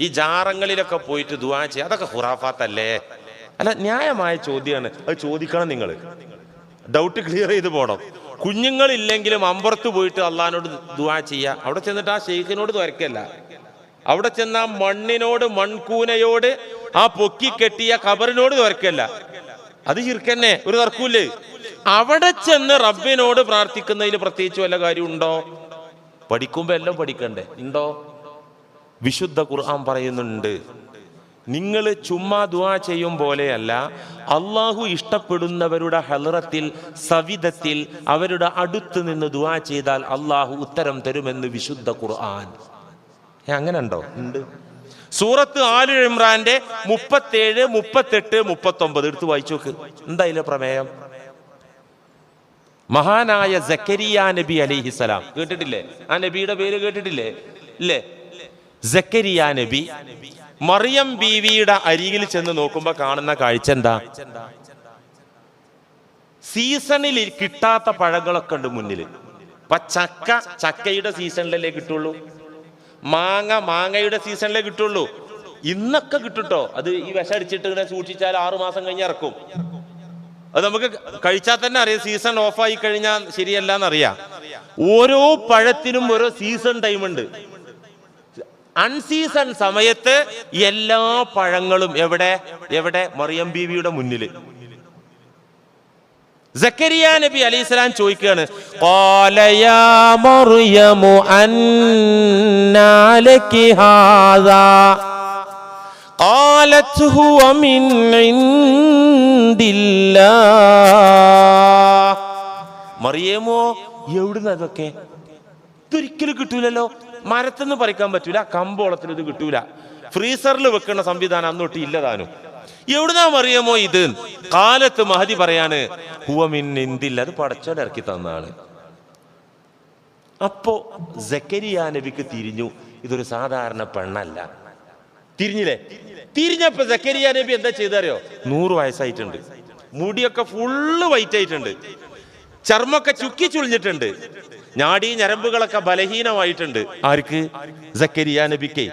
ഈ ജാറങ്ങളിലൊക്കെ പോയിട്ട് ദുആ ചെയ്യുക, അതൊക്കെ ഖുറാഫാത്തല്ലേ? അല്ല, ന്യായമായ ചോദ്യമാണ്. അത് ചോദിക്കണം. നിങ്ങൾ ഡൗട്ട് ക്ലിയർ ചെയ്ത് പോകണം. കുഞ്ഞുങ്ങളില്ലെങ്കിലും അമ്പുറത്ത് പോയിട്ട് അള്ളഹാനോട് ദുആ ചെയ്യുക. അവിടെ ചെന്നിട്ട് ആ ഷെയ്ഖിനോട് ദ്വാരക്കല്ല, അവിടെ ചെന്ന ആ മണ്ണിനോട്, മൺകൂനയോട്, ആ പൊക്കി കെട്ടിയ ഖബറിനോട് ദ്വാരക്കല്ല. അത് ശിർക്കന്നെ, ഒരു തർക്കൂല്ലേ. അവിടെ ചെന്ന് റബ്ബിനോട് പ്രാർത്ഥിക്കുന്നതിൽ പ്രത്യേകിച്ച് വല്ല കാര്യം ഉണ്ടോ? പഠിക്കുമ്പോ എല്ലാം പഠിക്കണ്ടേ? ഉണ്ടോ? വിശുദ്ധ ഖുർആൻ പറയുന്നുണ്ട്, നിങ്ങൾ ചുമ്മാ ദുആ ചെയ്യും പോലെയല്ല, അള്ളാഹു ഇഷ്ടപ്പെടുന്നവരുടെ ഹളറത്തിൽ, സവിധത്തിൽ, അവരുടെ അടുത്ത് നിന്ന് ദുആ ചെയ്താൽ അള്ളാഹു ഉത്തരം തരുമെന്ന് വിശുദ്ധ ഖുർആൻ. അങ്ങനെ ഉണ്ടോ? ഉണ്ട്. സൂറത്ത് ആലു ഇമ്രാന്റെ 37, 38, 39 എടുത്ത് വായിച്ചു നോക്ക്. എന്തായാലും പ്രമേയം. മഹാനായ സക്കരിയ നബി അലൈഹിസ്സലാം, കേട്ടിട്ടില്ലേ? ആ നബിയുടെ പേര് കേട്ടിട്ടില്ലേ? ഇല്ലേ? സക്കരിയ നബി മറിയം ബീവിയുടെ അരികിൽ ചെന്ന് നോക്കുമ്പോ കാണുന്ന കാഴ്ച എന്താ? സീസണിൽ കിട്ടാത്ത പഴങ്ങളൊക്കെ ഉണ്ട് മുന്നിൽ. ഇപ്പൊ ചക്ക ചക്കയുടെ സീസണിലല്ലേ കിട്ടുള്ളൂ, മാങ്ങയുടെ സീസണിലേ കിട്ടുള്ളൂ. ഇന്നൊക്കെ കിട്ടുട്ടോ. അത് ഈ വിഷടിച്ചിട്ട് ഇങ്ങനെ സൂക്ഷിച്ചാൽ 6 മാസം കഴിഞ്ഞ് ഇറക്കും. അത് നമുക്ക് കഴിച്ചാൽ തന്നെ അറിയാം, സീസൺ ഓഫായി കഴിഞ്ഞാൽ ശരിയല്ല എന്നറിയാം. ഓരോ പഴത്തിനും ഓരോ സീസൺ ടൈമുണ്ട്. അൺസീസൺ സമയത്ത് എല്ലാ പഴങ്ങളും എവിടെ? മറിയം ബീവിയുടെ മുന്നില്. സക്കരിയ നബി അലൈഹിസ്സലാം ചോദിക്കുകയാണ്, ഖാല യാ മറിയമു അന്നാ ലകി ഹാദാ ഖാലത് ഹുവ മിൻ ഇൻദില്ലാഹ്. മറിയമോ, എവിടുന്ന ഇതൊക്കെ? ഇതൊരിക്കലും കിട്ടൂലല്ലോ. മരത്തുനിന്ന് പറിക്കാൻ പറ്റൂല, കമ്പോളത്തിൽ ഇത് കിട്ടൂല. ഫ്രീസറിൽ വെക്കുന്ന സംവിധാനം അന്നൊട്ട് ഇല്ലതാനും. എവിടുന്നാ അറിയാമോ ഇത്? കാലത്ത് മഹദി പറയാണ് ഹുവമിൻ ഇന്ദില്ല, അത് പടച്ചോൻ ഇറക്കി തന്നാണ്. അപ്പോ സക്കരിയ നബിക്ക് തിരിഞ്ഞു, ഇതൊരു സാധാരണ പെണ്ണല്ല. തിരിഞ്ഞില്ലേ? തിരിഞ്ഞപ്പോ സക്കരിയ നബി എന്താ ചെയ്തറിയോ? 100 വയസ്സായിട്ടുണ്ട്, മുടിയൊക്കെ ഫുള്ള് വൈറ്റ് ആയിട്ടുണ്ട്, ചർമ്മൊക്കെ ചുക്കി ചുളിഞ്ഞിട്ടുണ്ട്, ഞാടി ഞരമ്പുകളൊക്കെ ബലഹീനമായിട്ടുണ്ട്. ആർക്ക്? സക്കരിയ നബിക്ക്.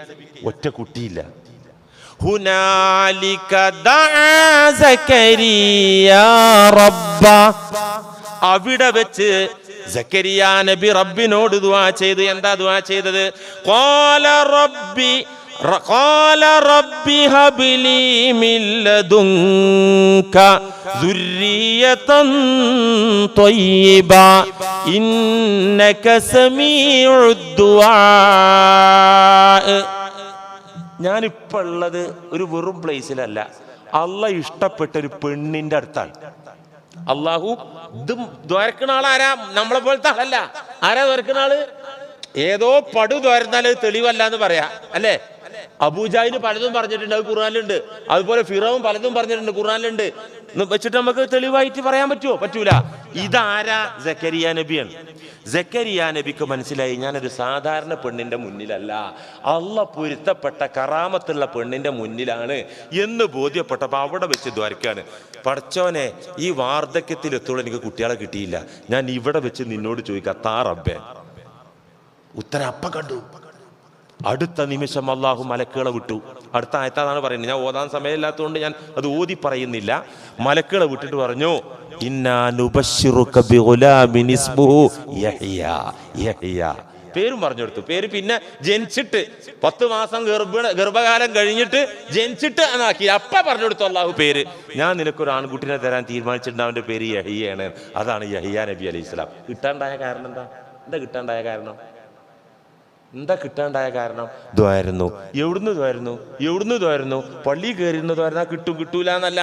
ഒറ്റ കുട്ടിയില്ല. ഹുനാലിക ദഅ സക്കരിയ റബ്ബ, അവിടെ വെച്ച് സക്കരിയ നബി റബ്ബിനോട് ദുആ ചെയ്തു. എന്താ ദുആ ചെയ്തത്? ഖാല റബ്ബി ഹബ്ലി മിൻ ലദുൻക ദുർരിയതൻ ത്വയ്യിബ ഇന്നക സമീഉദ് ദുആ. ഞാനിപ്പോൾ ഉള്ളത് ഒരു വെറും പ്ലേസിലല്ല, അള്ളാഹ് ഇഷ്ടപ്പെട്ട ഒരു പെണ്ണിന്റെ അടുത്താണ്. അള്ളാഹു ഇത് ദ്വാരക്കണ ആളാരാ? നമ്മളെ പോലത്തെ ആളല്ല. ആരാ ദ്വാരക്കണ ആള്? ഏതോ പടു ദ്വാരന്നാൽ തെളിവല്ല എന്ന് പറയാ അല്ലേ? അബൂജാഹിൽ പലതും പറഞ്ഞിട്ടുണ്ട്, അത് ഖുർആനിലുണ്ട്. അതുപോലെ ഫിറോൻ പലതും പറഞ്ഞിട്ടുണ്ട്, ഖുർആനിലുണ്ട്. വെച്ചിട്ട് നമുക്ക് തെളിവായിട്ട് പറയാൻ പറ്റുമോ? പറ്റൂല. ഇതാരാ? സക്കരിയ നബിയാണ്. സക്കരിയ നബിക്ക് മനസ്സിലായി, ഞാനൊരു സാധാരണ പെണ്ണിന്റെ മുന്നിലല്ല, അള്ളാഹ് പൊരുത്തപ്പെട്ട കറാമത്തുള്ള പെണ്ണിന്റെ മുന്നിലാണ് എന്ന് ബോധ്യപ്പെട്ടപ്പോൾ അവിടെ വെച്ച് ദ്വാരക്കാണ്. പടച്ചോനെ, ഈ വാർദ്ധക്യത്തിലെത്തോളം എനിക്ക് കുട്ടികളെ കിട്ടിയില്ല, ഞാൻ ഇവിടെ വെച്ച് നിന്നോട് ചോദിക്കാം, താ റബ്ബേ. ഉത്തരം അപ്പ കണ്ടു. അടുത്ത നിമിഷം അള്ളാഹു മലക്കുകളെ വിട്ടു. അടുത്ത ആയത്താന്നാണ് പറയുന്നത്, ഞാൻ ഓതാൻ സമയമില്ലാത്തതുകൊണ്ട് ഞാൻ അത് ഓതി പറയുന്നില്ല. മലക്കുകളെ വിട്ടിട്ട് പറഞ്ഞു, ഇന്നാ നുബശ്ശിറുക ബിഗുലാമിൻ ഇസ്മുഹു യഹ്യ. യഹ്യ പേരും പറഞ്ഞു കൊടുത്തു. പേര് പിന്നെ ജനിച്ചിട്ട് 10 മാസം ഗർഭകാലം കഴിഞ്ഞിട്ട് ജനിച്ചിട്ട് എന്നാക്കി അപ്പ പറഞ്ഞു കൊടുത്തു അള്ളാഹു പേര്. ഞാൻ നിനക്കൊരു ആൺകുട്ടിനെ തരാൻ തീരുമാനിച്ചിട്ടുണ്ട്, അവന്റെ പേര് യഹ്യയാണ്. അതാണ് യഹ്യ നബി അലൈഹി സ്വലാം. കിട്ടാണ്ടായ കാരണം എന്താ? എന്താ കിട്ടാണ്ടായ കാരണം? ദ്വാരുന്നു. എവിടുന്ന് ദ്വാരുന്നു? പള്ളി കയറുന്നതായിരുന്നാ കിട്ടും, കിട്ടൂല എന്നല്ല,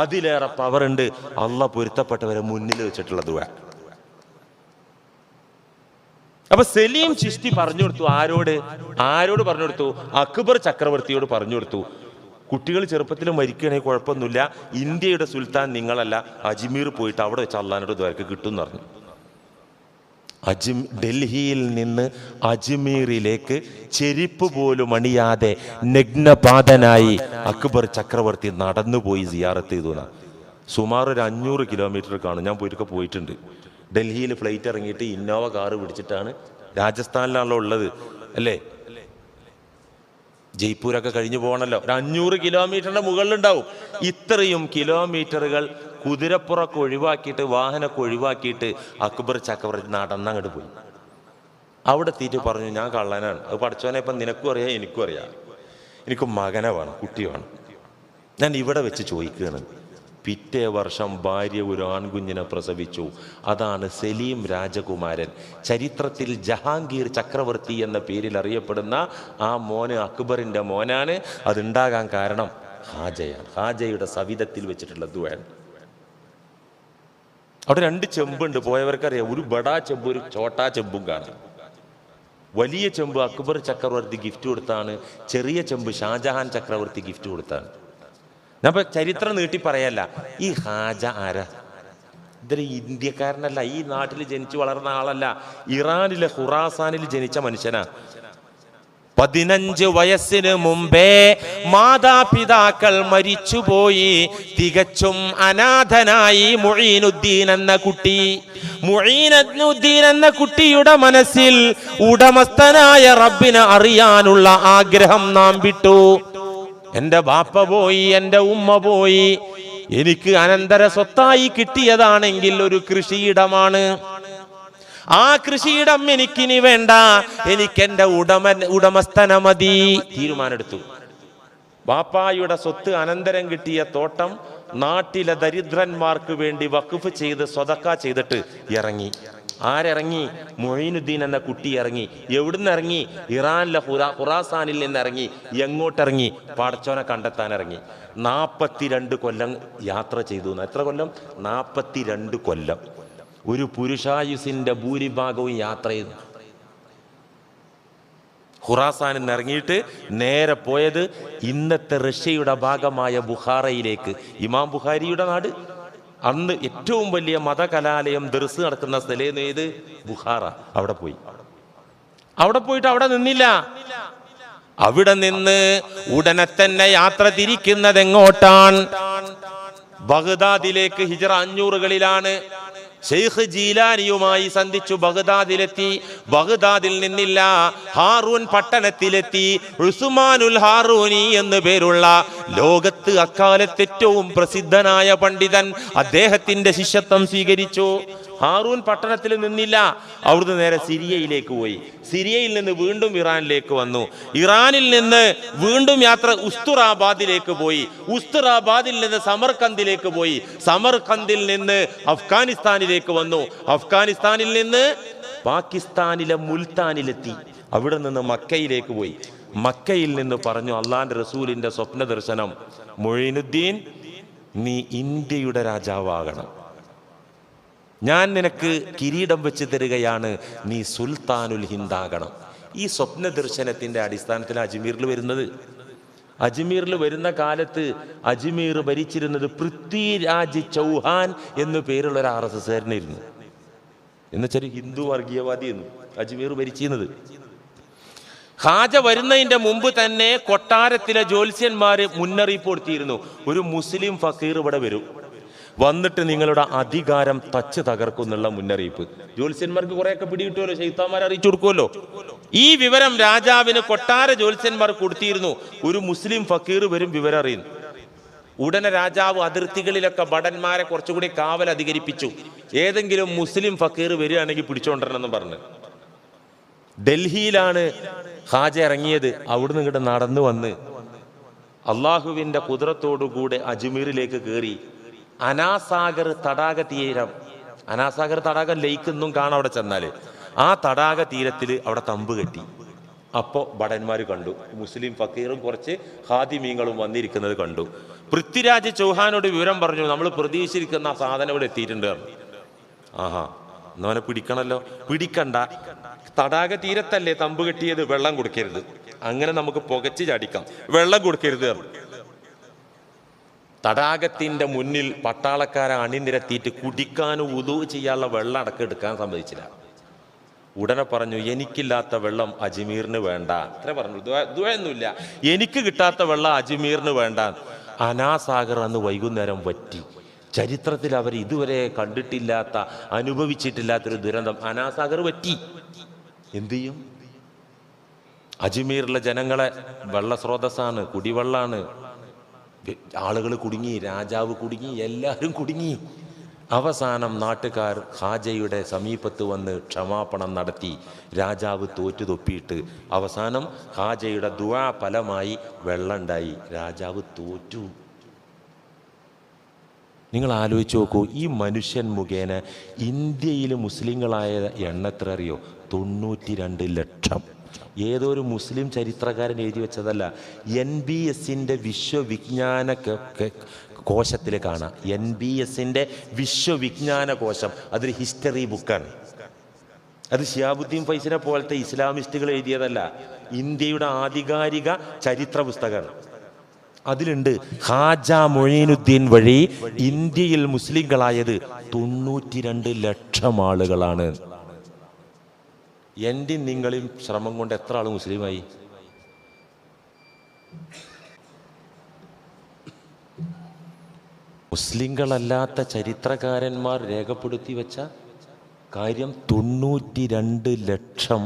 അതിലേറെ പവറുണ്ട് അള്ളാഹ് പൊരുത്തപ്പെട്ടവരെ മുന്നിൽ വെച്ചിട്ടുള്ള ദുആ. അപ്പൊ സലീം ചിശ്തി പറഞ്ഞു കൊടുത്തു. ആരോട് പറഞ്ഞു കൊടുത്തു? അക്ബർ ചക്രവർത്തിയോട് പറഞ്ഞു കൊടുത്തു, കുട്ടികൾ ചെറുപ്പത്തിൽ മരിക്കുകയാണെങ്കിൽ കുഴപ്പമൊന്നുമില്ല, ഇന്ത്യയുടെ സുൽത്താൻ നിങ്ങളല്ല, അജ്മീർ പോയിട്ട് അവിടെ വെച്ച് അള്ളാഹിനോട് ദ്വാരക്ക് കിട്ടും എന്ന് പറഞ്ഞു. ഡൽഹിയിൽ നിന്ന് അജ്മീറിലേക്ക് ചെരിപ്പ് പോലും അണിയാതെ നഗ്നപാതനായി അക്ബർ ചക്രവർത്തി നടന്നുപോയി സിയാറത്ത് ചെയ്തു. സുമാർ ഒരു 500 കിലോമീറ്റർ കാണും. ഞാൻ പോയിട്ടുണ്ട്. ഡൽഹിയിൽ ഫ്ലൈറ്റ് ഇറങ്ങിയിട്ട് ഇന്നോവ കാറ് പിടിച്ചിട്ടാണ്, രാജസ്ഥാനിലാണല്ലോ ഉള്ളത് അല്ലേ, ജയ്പൂരൊക്കെ കഴിഞ്ഞു പോകണല്ലോ, ഒരു 500 കിലോമീറ്ററിന്റെ മുകളിലുണ്ടാവും. ഇത്രയും കിലോമീറ്ററുകൾ കുതിരപ്പുറമൊക്കെ ഒഴിവാക്കിയിട്ട്, വാഹനമൊക്കെ ഒഴിവാക്കിയിട്ട് അക്ബർ ചക്രവർത്തി നടന്നങ്ങോട്ട് പോയി. അവിടെ എത്തിയിട്ട് പറഞ്ഞു, ഞാൻ കള്ളനാണ്, അത് പഠിച്ചവനെ ഇപ്പം നിനക്കും അറിയാം എനിക്കും അറിയാം, എനിക്ക് മകനെ വേണം, കുട്ടി വേണം, ഞാൻ ഇവിടെ വെച്ച് ചോദിക്കുകയാണ്. പിറ്റേ വർഷം ഭാര്യ ഒരു ആൺകുഞ്ഞിനെ പ്രസവിച്ചു. അതാണ് സലീം രാജകുമാരൻ. ചരിത്രത്തിൽ ജഹാംഗീർ ചക്രവർത്തി എന്ന പേരിൽ അറിയപ്പെടുന്ന ആ മോന് അക്ബറിൻ്റെ മോനാണ്. അതുണ്ടാകാൻ കാരണം ഹാജയാണ്. ഹാജയുടെ സവിധത്തിൽ വെച്ചിട്ടുള്ള ദുആണ്. അവിടെ 2 ചെമ്പുണ്ട്, പോയവർക്കറിയാം. ഒരു ബഡാ ചെമ്പ്, ഒരു ചോട്ടാ ചെമ്പും കാണാം. വലിയ ചെമ്പ് അക്ബർ ചക്രവർത്തി ഗിഫ്റ്റ് കൊടുത്താണ്, ചെറിയ ചെമ്പ് ഷാജഹാൻ ചക്രവർത്തി ഗിഫ്റ്റ് കൊടുത്താണ്. ഞാൻ ഇപ്പൊ ചരിത്രം നീട്ടി പറയല്ല. ഈ ഹാജ ആരാ? ഇതൊരു ഇന്ത്യക്കാരനല്ല, ഈ നാട്ടിൽ ജനിച്ചു വളർന്ന ആളല്ല, ഇറാനിലെ ഖുറാസാനിൽ ജനിച്ച മനുഷ്യനാ. 15 വയസ്സിന് മുമ്പേ മാതാപിതാക്കൾ മരിച്ചുപോയി. തികച്ചും അനാഥനായി മുഈനുദ്ദീൻ എന്ന കുട്ടി. മുഈനുദ്ദീൻ എന്ന കുട്ടിയുടെ മനസ്സിൽ ഉടമസ്ഥനായ റബ്ബിനെ അറിയാനുള്ള ആഗ്രഹം നാം വിട്ടു. എൻ്റെ ബാപ്പ പോയി, എൻ്റെ ഉമ്മ പോയി, എനിക്ക് അനന്തര സ്വത്തായി കിട്ടിയതാണെങ്കിൽ ഒരു കൃഷിയിടമാണ്. ആ കൃഷിയിടം എനിക്കിനി വേണ്ട, എനിക്കെൻ്റെ ഉടമസ്ഥന മതി. തീരുമാനമെടുത്തു. ബാപ്പായുടെ സ്വത്ത് അനന്തരം കിട്ടിയ തോട്ടം നാട്ടിലെ ദരിദ്രന്മാർക്ക് വേണ്ടി വഖഫ് ചെയ്ത് സ്വതക്ക ചെയ്തിട്ട് ഇറങ്ങി. ആരിറങ്ങി? മുഈനുദ്ദീൻ എന്ന കുട്ടി ഇറങ്ങി. എവിടുന്ന് ഇറങ്ങി? ഇറാനിലെ ഖുറാസാനിൽ നിന്ന് ഇറങ്ങി. എങ്ങോട്ടിറങ്ങി? പടച്ചോനെ കണ്ടെത്താൻ ഇറങ്ങി. 42 കൊല്ലം യാത്ര ചെയ്തു. എത്ര കൊല്ലം? 42 കൊല്ലം. ഒരു പുരുഷായുസിന്റെ ഭൂരിഭാഗവും യാത്ര ചെയ്തു. ഖുറാസാനിൽ നിന്ന് ഇറങ്ങിയിട്ട് നേരെ പോയത് ഇന്നത്തെ റഷ്യയുടെ ഭാഗമായ ബുഖാറയിലേക്ക്. ഇമാം ബുഖാരിയുടെ നാട്. അന്ന് ഏറ്റവും വലിയ മതകലാലയം ദർസ് നടക്കുന്ന സ്ഥലം ഏത്? ബുഖാറ. അവിടെ പോയിട്ട് അവിടെ നിന്നില്ല. അവിടെ നിന്ന് ഉടനെ തന്നെ യാത്ര തിരിക്കുന്നത് എങ്ങോട്ടാണ്? ബഗ്ദാദിലേക്ക്. ഹിജ്റ 500കളിലാണ് ഷെയ്ഖ് ജീലാനിയുമായി സന്ധിച്ചു ബഗ്ദാദിലെത്തി. ബഗ്ദാദിൽ നിന്നില്ല, ഹാറൂൻ പട്ടണത്തിലെത്തി. ഉസ്മാനുൽ ഹാറൂനി എന്ന് പേരുള്ള ലോകത്ത് അക്കാലത്ത് ഏറ്റവും പ്രസിദ്ധനായ പണ്ഡിതൻ അദ്ദേഹത്തിന്റെ ശിഷ്യത്വം സ്വീകരിച്ചു. ഹാറൂൻ പട്ടണത്തിൽ നിന്നില്ല, അവിടുന്ന് നേരെ സിറിയയിലേക്ക് പോയി. സിറിയയിൽ നിന്ന് വീണ്ടും ഇറാനിലേക്ക് വന്നു. ഇറാനിൽ നിന്ന് വീണ്ടും യാത്ര ഉസ്തുറാബാദിലേക്ക് പോയി. ഉസ്തുറാബാദിൽ നിന്ന് സമർകന്ദിലേക്ക് പോയി. സമർകന്ദിൽ നിന്ന് അഫ്ഗാനിസ്ഥാനിലേക്ക് വന്നു. അഫ്ഗാനിസ്ഥാനിൽ നിന്ന് പാകിസ്ഥാനിലെ മുൽത്താനിലെത്തി. അവിടെ നിന്ന് മക്കയിലേക്ക് പോയി. മക്കയിൽ നിന്ന് പറഞ്ഞു അള്ളാന്റെ റസൂലിന്റെ സ്വപ്ന ദർശനം, മൊയ്നുദ്ദീൻ, നീ ഇന്ത്യയുടെ രാജാവാകണം. ഞാൻ നിനക്ക് കിരീടം വെച്ച് തരികയാണ്, നീ സുൽത്താനുൽ ഹിന്ദാകണം. ഈ സ്വപ്ന ദർശനത്തിന്റെ അടിസ്ഥാനത്തിൽ അജ്മീറിൽ വരുന്നത്. അജ്മീറിൽ വരുന്ന കാലത്ത് അജ്മീർ ഭരിച്ചിരുന്നത് പൃഥ്വിരാജ് ചൗഹാൻ എന്നു പേരുള്ള ഒരു RSSകാരനായിരുന്നു. എന്നുവെച്ചാൽ ഹിന്ദു വർഗീയവാദിയെന്നു അജ്മീർ ഭരിച്ചിരുന്നത്. ഖാജ വരുന്നതിന്റെ മുമ്പ് തന്നെ കൊട്ടാരത്തിലെ ജ്യോത്സ്യന്മാര് മുന്നറിയിപ്പ് കൊടുത്തിരുന്നു, ഒരു മുസ്ലിം ഫക്കീർ ഇവിടെ വരും, വന്നിട്ട് നിങ്ങളുടെ അധികാരം തച്ച് തകർക്കുന്നുള്ള മുന്നറിയിപ്പ്. ജ്യോത്സ്യന്മാർക്ക് കുറെയൊക്കെ പിടികിട്ടുമല്ലോ, ശൈത്താന്മാർ അറിയിച്ചു കൊടുക്കുമല്ലോ. ഈ വിവരം രാജാവിന് കൊട്ടാര ജ്യോത്സ്യന്മാർ കൊടുത്തിരുന്നു, ഒരു മുസ്ലിം ഫക്കീർ വരും, വിവരം അറിയുന്നു. ഉടനെ രാജാവ് അതിർത്തികളിലൊക്കെ ഭടന്മാരെ കുറച്ചുകൂടി കാവൽ അധികരിപ്പിച്ചു. ഏതെങ്കിലും മുസ്ലിം ഫക്കീർ വരികയാണെങ്കിൽ പിടിച്ചോണ്ടിരണമെന്ന് പറഞ്ഞ്. ഡൽഹിയിലാണ് ഖാജ ഇറങ്ങിയത്. അവിടുന്ന് ഇങ്ങോട്ട് നടന്നു വന്ന് അള്ളാഹുവിന്റെ കുദ്റത്തോടുകൂടെ അജ്മീറിലേക്ക് കയറി. അനാസാഗർ തടാക തീരം, അനാസാഗർ തടാകം ലയിക്കൊന്നും കാണാം അവിടെ ചെന്നാല്. ആ തടാക തീരത്തിൽ അവിടെ തമ്പ് കെട്ടി. അപ്പോൾ ഭടന്മാര് കണ്ടു, മുസ്ലിം ഫക്കീറും കുറച്ച് ഹാദിമീങ്ങളും വന്നിരിക്കുന്നത് കണ്ടു. പൃഥ്വിരാജ് ചൗഹാനോട് വിവരം പറഞ്ഞു, നമ്മൾ പ്രതീക്ഷിച്ചിരിക്കുന്ന ആ സാധനം ഇവിടെ എത്തിയിട്ടുണ്ട്. ആഹാ, എന്നവനെ പിടിക്കണല്ലോ. പിടിക്കണ്ട, തടാക തീരത്തല്ലേ തമ്പ് കെട്ടിയത്, വെള്ളം കൊടുക്കരുത്, അങ്ങനെ നമുക്ക് പുകച്ച് ചാടിക്കാം, വെള്ളം കൊടുക്കരുത്. തടാകത്തിന്റെ മുന്നിൽ പട്ടാളക്കാരെ അണിനിരത്തിയിട്ട് കുടിക്കാനും ഉദു ചെയ്യാനുള്ള വെള്ളം അടക്കം എടുക്കാൻ സമ്മതിച്ചില്ല. ഉടനെ പറഞ്ഞു, എനിക്കില്ലാത്ത വെള്ളം അജ്മീറിന് വേണ്ട. അത്ര പറഞ്ഞു, ദുആയൊന്നുമില്ല, എനിക്ക് കിട്ടാത്ത വെള്ളം അജ്മീറിന് വേണ്ട. അനാസാഗർ അന്ന് വൈകുന്നേരം വറ്റി. ചരിത്രത്തിൽ അവർ ഇതുവരെ കണ്ടിട്ടില്ലാത്ത, അനുഭവിച്ചിട്ടില്ലാത്തൊരു ദുരന്തം. അനാസാഗർ വറ്റി. എന്തു ചെയ്യും? അജ്മീറിലെ ജനങ്ങളെ വെള്ള സ്രോതസ്സാണ്, കുടിവെള്ളാണ്. ആളുകൾ കുടുങ്ങി, രാജാവ് കുടുങ്ങി, എല്ലാവരും കുടുങ്ങി. അവസാനം നാട്ടുകാർ ഖാജയുടെ സമീപത്ത് വന്ന് ക്ഷമാപണം നടത്തി. രാജാവ് തോറ്റു തൊപ്പിയിട്ട് അവസാനം ഖാജയുടെ ദുആ ഫലമായി വെള്ളം ഉണ്ടായി. രാജാവ് തോറ്റു. നിങ്ങൾ ആലോചിച്ച് നോക്കൂ, ഈ മനുഷ്യൻ മുഖേന ഇന്ത്യയിൽ മുസ്ലിങ്ങളായ എണ്ണത്ര അറിയോ? 92 ലക്ഷം. ഏതൊരു മുസ്ലിം ചരിത്രകാരൻ എഴുതി വെച്ചതല്ല. NBSന്റെ വിശ്വവിജ്ഞാന കോശത്തിൽ കാണാം. NBSന്റെ വിശ്വവിജ്ഞാന കോശം, അതൊരു ഹിസ്റ്ററി ബുക്കാണ്. അത് ഷിഹാബുദ്ദീൻ ഫൈസിനെ പോലത്തെ ഇസ്ലാമിസ്റ്റുകൾ എഴുതിയതല്ല, ഇന്ത്യയുടെ ആധികാരിക ചരിത്ര പുസ്തകമാണ്. അതിലുണ്ട് ഖാജ മൊയ്നുദ്ദീൻ വഴി ഇന്ത്യയിൽ മുസ്ലിങ്ങളായത് 92 ലക്ഷം ആളുകളാണ്. എൻ്റെ നിങ്ങളും ശ്രമം കൊണ്ട് എത്ര ആൾ മുസ്ലിമായി? മുസ്ലിങ്ങളല്ലാത്ത ചരിത്രകാരന്മാർ രേഖപ്പെടുത്തി വെച്ച കാര്യം 92 ലക്ഷം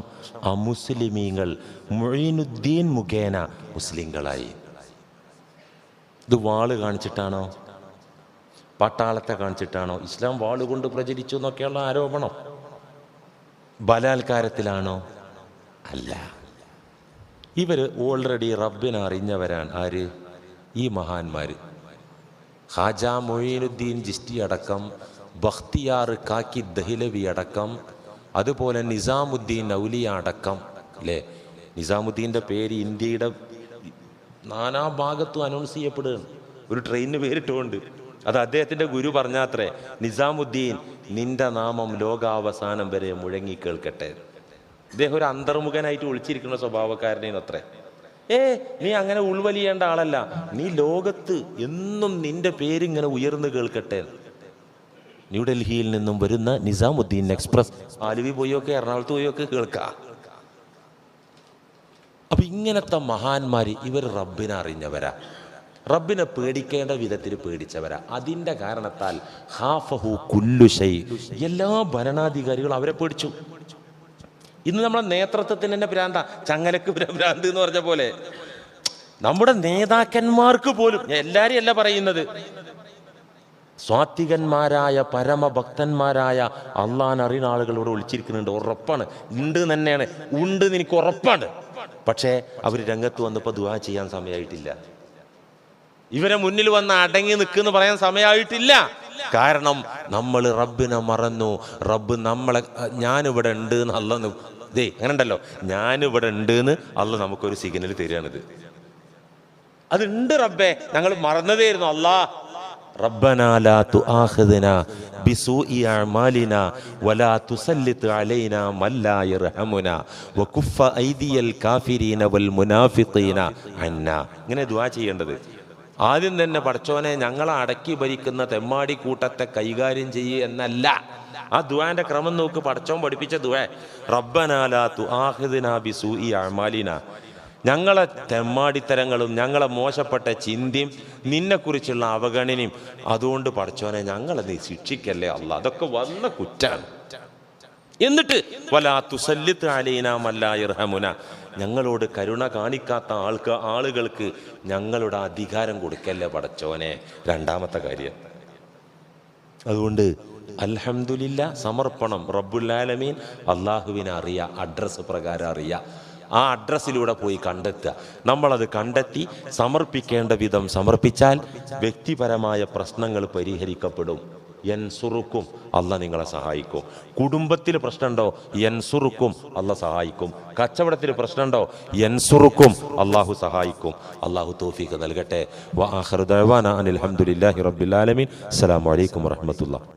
അമുസ്ലിമീങ്ങൾ മൊയ്നുദ്ദീൻ മുഖേന മുസ്ലിങ്ങളായി. ഇത് വാള് കാണിച്ചിട്ടാണോ? പട്ടാളത്തെ കാണിച്ചിട്ടാണോ? ഇസ്ലാം വാളുകൊണ്ട് പ്രചരിച്ചു എന്നൊക്കെയുള്ള ആരോപണം. ബലാത്കാരത്തിലാണോ? അല്ല. ഇവർ ഓൾറെഡി റബ്ബിനെ അറിഞ്ഞവരാണ്. ആര്? ഈ മഹാന്മാർ. ഖാജ മൊയ്നുദ്ദീൻ ചിശ്തി അടക്കം, ബഖ്തിയാർ കാക്കി ദഹ്ലവി അടക്കം, അതുപോലെ നിസാമുദ്ദീൻ ഔലിയ അടക്കം. അല്ലേ? നിസാമുദ്ദീൻ്റെ പേര് ഇന്ത്യയുടെ നാനാഭാഗത്തും അനൗൺസ് ചെയ്യപ്പെടുകയാണ്. ഒരു ട്രെയിനിന് പേരിട്ടുകൊണ്ട്. അത് അദ്ദേഹത്തിൻ്റെ ഗുരു പറഞ്ഞാത്രേ, നിസാമുദ്ദീൻ, നിന്റെ നാമം ലോകാവസാനം വരെ മുഴങ്ങി കേൾക്കട്ടെ. ഇദ്ദേഹം ഒരു അന്തർമുഖനായിട്ട് ഒളിച്ചിരിക്കുന്ന സ്വഭാവക്കാരനേന്ന് അത്രേ. നീ അങ്ങനെ ഉൾവലിയേണ്ട ആളല്ല, നീ ലോകത്ത് എന്നും നിന്റെ പേരിങ്ങനെ ഉയർന്നു കേൾക്കട്ടെ. ന്യൂഡൽഹിയിൽ നിന്നും വരുന്ന നിസാമുദ്ദീൻ എക്സ്പ്രസ് ആലുവി പോയൊക്കെ എറണാകുളത്ത് പോയൊക്കെ കേൾക്കാം. അപ്പൊ ഇങ്ങനത്തെ മഹാന്മാര് ഇവർ റബ്ബിനെ അറിഞ്ഞവരാ, റബ്ബിനെ പേടിക്കേണ്ട വിധത്തിൽ പേടിച്ചവരാ. അതിൻ്റെ കാരണത്താൽ ഹാഫഹു കുല്ലു ശൈ, എല്ലാ ഭരണാധികാരികളും അവരെ പേടിച്ചു. ഇന്ന് നമ്മളെ നേതൃത്വത്തിന് തന്നെ ഭ്രാന്ത, ചങ്ങലക്ക് ഭ്രാന്ത് എന്ന് പറഞ്ഞ പോലെ നമ്മുടെ നേതാക്കന്മാർക്ക് പോലും, എല്ലാരെയും അല്ല പറയുന്നത്, സ്വാത്വികന്മാരായ പരമഭക്തന്മാരായ അള്ളാഹനെ അറിയുന്ന ആളുകൾ ഇവിടെ ഒളിച്ചിരിക്കുന്നുണ്ട്. ഉറപ്പാണ്, ഉണ്ട് തന്നെയാണ്, ഉണ്ട് എനിക്ക് ഉറപ്പാണ്. പക്ഷേ അവർ രംഗത്ത് വന്നപ്പോൾ ദുആ ചെയ്യാൻ സമയമായിട്ടില്ല. ഇവരെ മുന്നിൽ വന്ന് അടങ്ങി നിൽക്കുന്ന് പറയാൻ സമയമായിട്ടില്ല. കാരണം നമ്മൾ റബ്ബിനെ മറന്നു. റബ്ബ് നമ്മളെ, ഞാനിവിടെ ഉണ്ട് എന്ന് അള്ളാഹ് അങ്ങനെ ഉണ്ടല്ലോ, ഞാനിവിടെ ഉണ്ട് എന്ന് അള്ളാഹ് നമുക്കൊരു സിഗ്നൽ തരികയാണിത്. അതുണ്ട് റബ്ബേ, ഞങ്ങൾ മറന്നതായിരുന്നു. അല്ലാ റബ്ബനാ ലാ തുആഖിദ്നാ ബിസൂഇ അഅമാലിനാ വലാ തുസല്ലിത് അലൈനാ മൻ ലാ യർഹമുനാ വകുഫ ഐദിയൽ കാഫിരീന വൽ മുനാഫിഖീന അന്നാ. ഇങ്ങനെ ദുആ ചെയ്യേണ്ടത്. ആദ്യം തന്നെ പടച്ചോനെ ഞങ്ങളെ അടക്കി ഭരിക്കുന്ന തെമ്മാടി കൂട്ടത്തെ കൈകാര്യം ചെയ്യുക എന്നല്ല. ആ ദുആന്റെ ക്രമം നോക്ക്, പടച്ചോൻ പഠിപ്പിച്ച ദുആ. റബ്ബനാ ലാ തുആഖിദ്നാ ബിസൂഇ അഅമാലിനാ, ഞങ്ങളെ തെമ്മാടിത്തരങ്ങളും ഞങ്ങളെ മോശപ്പെട്ട ചിന്തയും നിന്നെക്കുറിച്ചുള്ള അവഗണനയും അതുകൊണ്ട് പടച്ചോനെ ഞങ്ങളെ നീ ശിക്ഷിക്കല്ലേ അല്ലാ, അതൊക്കെ വന്ന കുറ്റാണ്. എന്നിട്ട് വലാ തുസല്ലിത് അലൈനാ മൻ ലാ യർഹമുനാ, ഞങ്ങളോട് കരുണ കാണിക്കാത്ത ആളുകൾക്ക് ഞങ്ങളുടെ അധികാരം കൊടുക്കല്ലേ പടച്ചോനെ. രണ്ടാമത്തെ കാര്യം. അതുകൊണ്ട് അൽഹംദുലില്ലാ, സമർപ്പണം. റബ്ബുൽ ആലമീൻ അള്ളാഹുവിനെ അറിയാം, അഡ്രസ്സ് പ്രകാരം അറിയാം. ആ അഡ്രസ്സിലൂടെ പോയി കണ്ടെത്തുക. നമ്മളത് കണ്ടെത്തി സമർപ്പിക്കേണ്ട വിധം സമർപ്പിച്ചാൽ വ്യക്തിപരമായ പ്രശ്നങ്ങൾ പരിഹരിക്കപ്പെടും. യൻസുറുക്കും, അള്ളാഹ് നിങ്ങളെ സഹായിക്കും. കുടുംബത്തിൽ പ്രശ്നമുണ്ടോ, യൻസുറുക്കും, അള്ളാഹ് സഹായിക്കും. കച്ചവടത്തിൽ പ്രശ്നമുണ്ടോ, യൻസുറുക്കും, അള്ളാഹു സഹായിക്കും. അള്ളാഹു തൗഫീഖ് നൽകട്ടെ. വ ആഖിറു ദഅവാനാ അനിൽ ഹംദുലില്ലാഹി റബ്ബിൽ ആലമീൻ. അസ്സലാമു അലൈക്കും വറഹ്മത്തുള്ളാഹി.